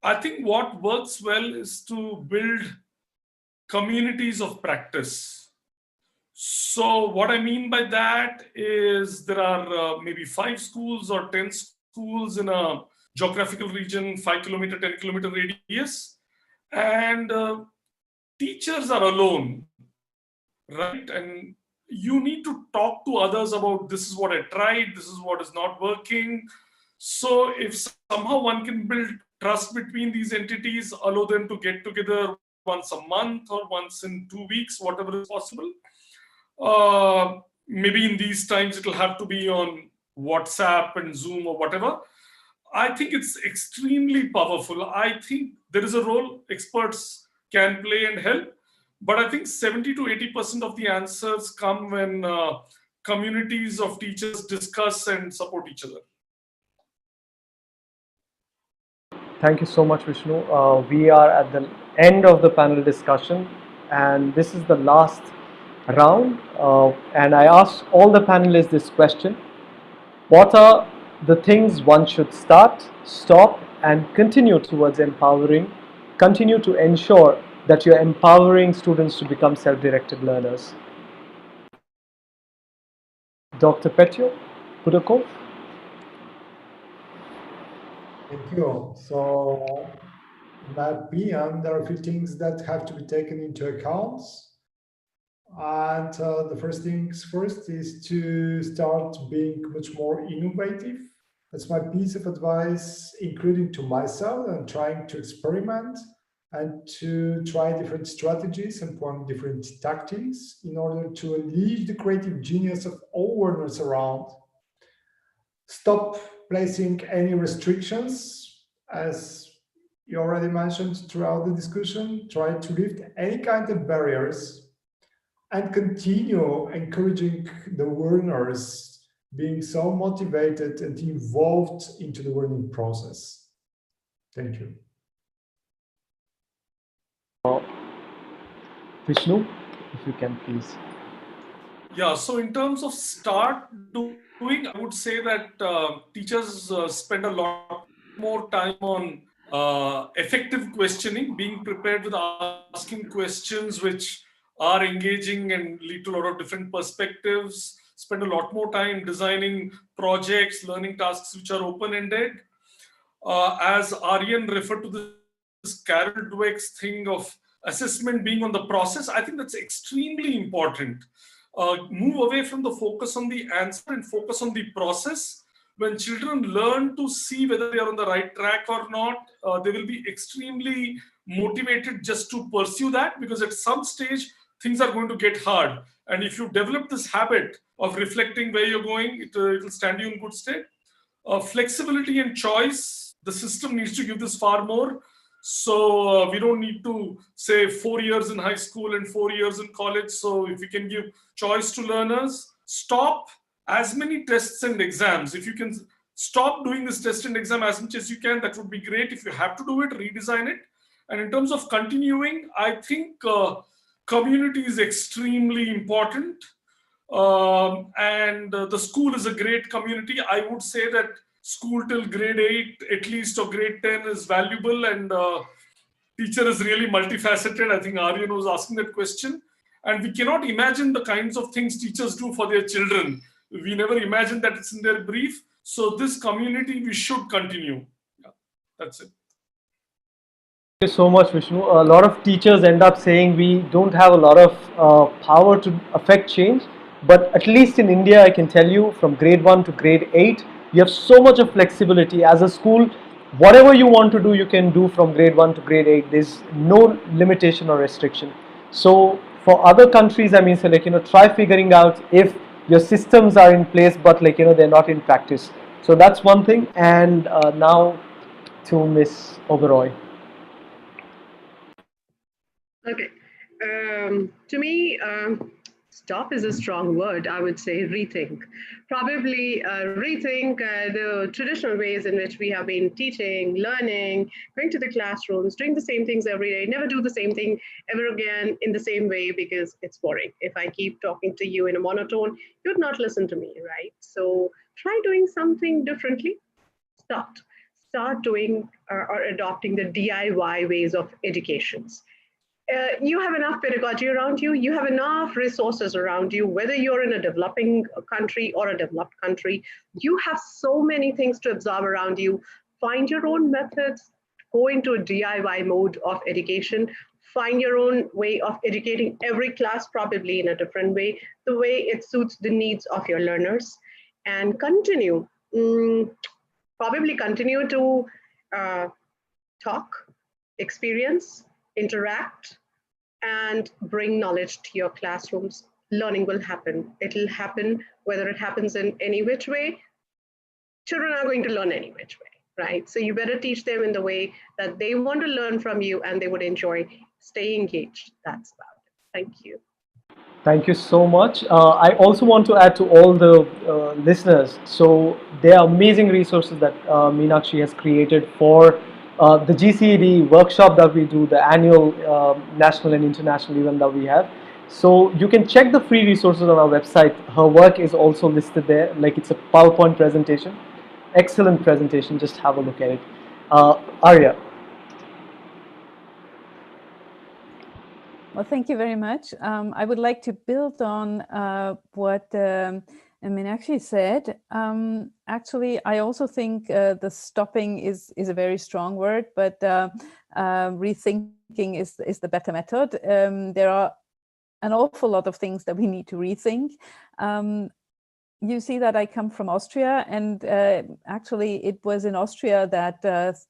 I think what works well is to build communities of practice. So what I mean by that is there are maybe 5 schools or 10 schools in a geographical region, 5 kilometer, 10 kilometer radius, and teachers are alone, right? And you need to talk to others about this is what I tried, this is what is not working. So if somehow one can build trust between these entities, allow them to get together once a month or once in 2 weeks, whatever is possible. Maybe in these times it'll have to be on WhatsApp and Zoom or whatever. I think it's extremely powerful. I think there is a role experts can play and help, but I think 70 to 80% of the answers come when communities of teachers discuss and support each other. Thank you so much, Vishnu. We are at the end of the panel discussion, and this is the last round. And I asked all the panelists this question: what are the things one should start, stop, and continue towards empowering? Continue to ensure that you're empowering students to become self-directed learners. Dr. Petyo, Budakov. Thank you. So, in my opinion, there are a few things that have to be taken into account. And the first things first is to start being much more innovative. That's my piece of advice, including to myself, and trying to experiment and to try different strategies and form different tactics in order to unleash the creative genius of all learners around. Stop placing any restrictions, as you already mentioned throughout the discussion. Try to lift any kind of barriers and continue encouraging the learners being so motivated and involved into the learning process. Thank you. Vishnu, if you can please. Yeah, so in terms of start doing, I would say that teachers spend a lot more time on effective questioning, being prepared with asking questions which are engaging and lead to a lot of different perspectives, spend a lot more time designing projects, learning tasks which are open-ended. As Aaryan referred to this Carol Dweck's thing of assessment being on the process, I think that's extremely important. Move away from the focus on the answer and focus on the process. When children learn to see whether they are on the right track or not, they will be extremely motivated just to pursue that, because at some stage, things are going to get hard. And if you develop this habit of reflecting where you're going, it will stand you in good stead. Flexibility and choice, the system needs to give this far more. So we don't need to say 4 years in high school and 4 years in college. So if you can give choice to learners, stop as many tests and exams. If you can stop doing this test and exam as much as you can, that would be great. If you have to do it, redesign it. And in terms of continuing, I think community is extremely important. And the school is a great community. I would say that school till grade 8 at least, or grade 10 is valuable, and teacher is really multifaceted. I think Aaryan was asking that question, and we cannot imagine the kinds of things teachers do for their children. We never imagine that it's in their brief. So this community, we should continue. Yeah, that's it. Thank you so much, Vishnu. A lot of teachers end up saying we don't have a lot of power to affect change, but at least in India, I can tell you, from grade 1 to grade 8, you have so much of flexibility. As a school, whatever you want to do, you can do from grade 1 to grade 8. There's no limitation or restriction. So for other countries, I mean, so like, try figuring out if your systems are in place, but like, they're not in practice. So that's one thing. And now to Miss Uberoi. Okay. To me, stop is a strong word. I would say rethink. Probably rethink the traditional ways in which we have been teaching, learning, going to the classrooms, doing the same things every day. Never do the same thing ever again in the same way because it's boring. If I keep talking to you in a monotone, you'd not listen to me, right? So try doing something differently. Start doing or adopting the DIY ways of educations. You have enough pedagogy around you, you have enough resources around you, whether you're in a developing country or a developed country, you have so many things to absorb around you. Find your own methods, go into a DIY mode of education, find your own way of educating every class, probably in a different way, the way it suits the needs of your learners, and continue, probably continue to talk, experience, interact, and bring knowledge to your classrooms. Learning will happen. It'll happen whether it happens in any which way. Children are going to learn any which way, right? So you better teach them in the way that they want to learn from you and they would enjoy. Stay engaged. That's about it. Thank you. Thank you so much. I also want to add to all the listeners. So there are amazing resources that Meenakshi has created for the GCED workshop that we do, the annual national and international event that we have. So you can check the free resources on our website. Her work is also listed there, like it's a PowerPoint presentation. Excellent presentation, just have a look at it. Arja. Well, thank you very much. I would like to build on what Meenakshi said. Actually, I also think the stopping is a very strong word, but rethinking is the better method. There are an awful lot of things that we need to rethink. You see that I come from Austria, and actually it was in Austria that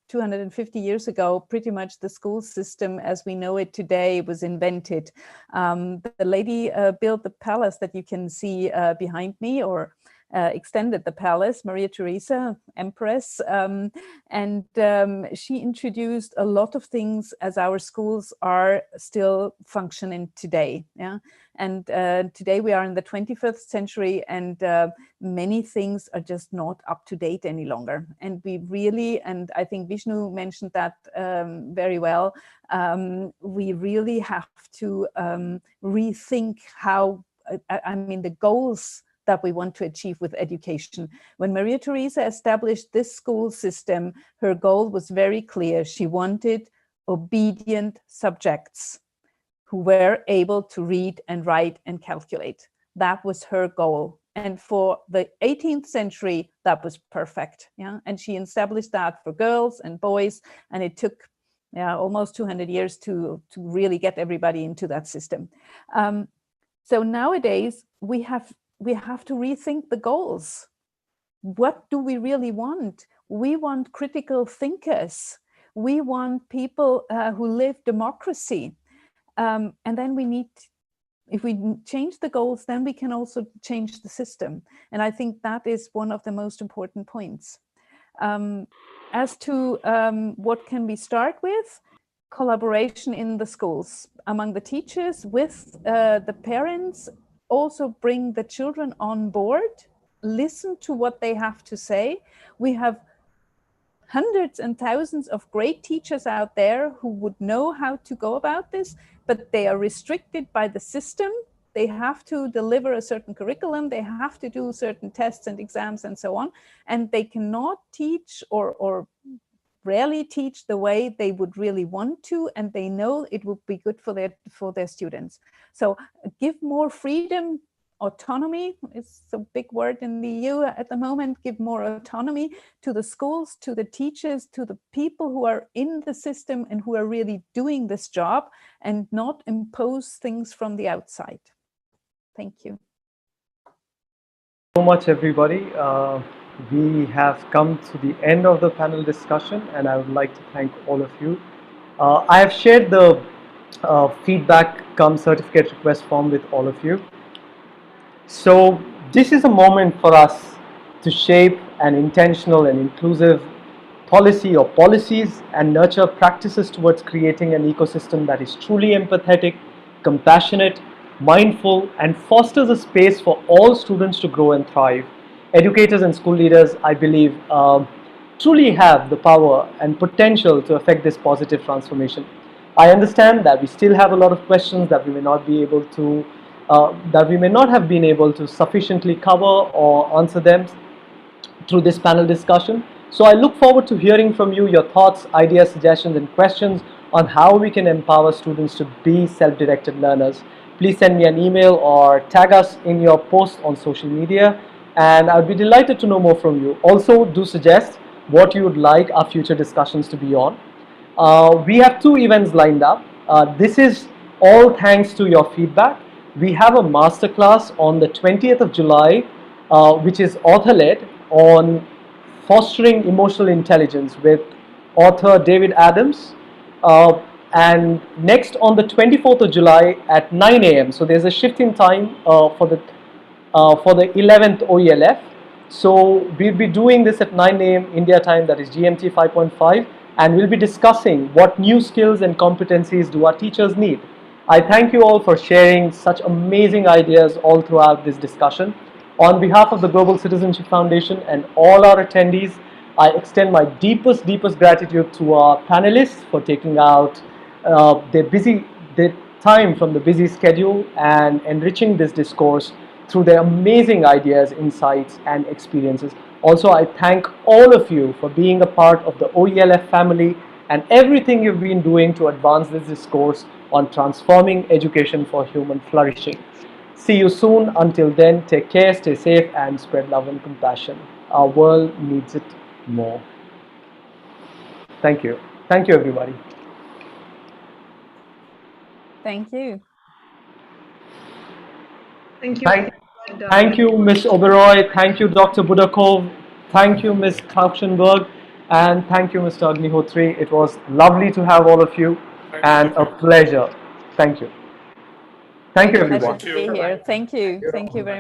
250 years ago, pretty much the school system as we know it today was invented. The lady built the palace that you can see behind me, or extended the palace, Maria Theresa, Empress, and she introduced a lot of things as our schools are still functioning today. Yeah, and today we are in the 21st century, and many things are just not up to date any longer. And we really, and I think Vishnu mentioned that very well, we really have to rethink how, I mean, the goals that we want to achieve with education. When Maria Theresa established this school system, her goal was very clear. She wanted obedient subjects who were able to read and write and calculate. That was her goal. And for the 18th century, that was perfect. Yeah, and she established that for girls and boys, and it took almost 200 years to really get everybody into that system. So nowadays, we have to rethink the goals. What do we really want? We want critical thinkers. We want people who live democracy. And then we need, if we change the goals, then we can also change the system. And I think that is one of the most important points. As to what can we start with? Collaboration in the schools, among the teachers, with the parents. Also bring the children on board, listen to what they have to say. We have hundreds and thousands of great teachers out there who would know how to go about this, but they are restricted by the system. They have to deliver a certain curriculum, they have to do certain tests and exams and so on, and they cannot teach or rarely teach the way they would really want to, and they know it would be good for their students. So give more freedom, autonomy is a big word in the EU at the moment. Give more autonomy to the schools, to the teachers, to the people who are in the system and who are really doing this job, and not impose things from the outside. Thank you. So much, everybody. We have come to the end of the panel discussion, and I would like to thank all of you. I have shared the feedback cum certificate request form with all of you. So this is a moment for us to shape an intentional and inclusive policy or policies and nurture practices towards creating an ecosystem that is truly empathetic, compassionate, mindful, and fosters a space for all students to grow and thrive. Educators and school leaders, I believe, truly have the power and potential to affect this positive transformation. I understand that we still have a lot of questions that we may not be able to, that we may not have been able to sufficiently cover or answer them through this panel discussion. So I look forward to hearing from you your thoughts, ideas, suggestions, and questions on how we can empower students to be self-directed learners. Please send me an email or tag us in your post on social media, and I'd be delighted to know more from you. Also, do suggest what you would like our future discussions to be on. We have 2 events lined up. This is all thanks to your feedback. We have a masterclass on the 20th of July, which is author-led, on fostering emotional intelligence with author David Adams. And next on the 24th of July at 9 a.m. So there's a shift in time for the 11th OELF. So we'll be doing this at 9 a.m. India time, that is GMT 5.5, and we'll be discussing what new skills and competencies do our teachers need. I thank you all for sharing such amazing ideas all throughout this discussion. On behalf of the Global Citizenship Foundation and all our attendees, I extend my deepest gratitude to our panelists for taking out their time from the busy schedule and enriching this discourse through their amazing ideas, insights, and experiences. Also, I thank all of you for being a part of the OELF family and everything you've been doing to advance this discourse on transforming education for human flourishing. See you soon. Until then, take care, stay safe, and spread love and compassion. Our world needs it more. Thank you. Thank you, everybody. Thank you. Thank you. Thank you, Ms. Uberoi. Thank you, Dr. Budakov. Thank you, Ms. Krauchenberg. And thank you, Mr. Agnihotri. It was lovely to have all of you and a pleasure. Thank you. Thank you, everyone. Pleasure to be here. Thank you. Thank you very much.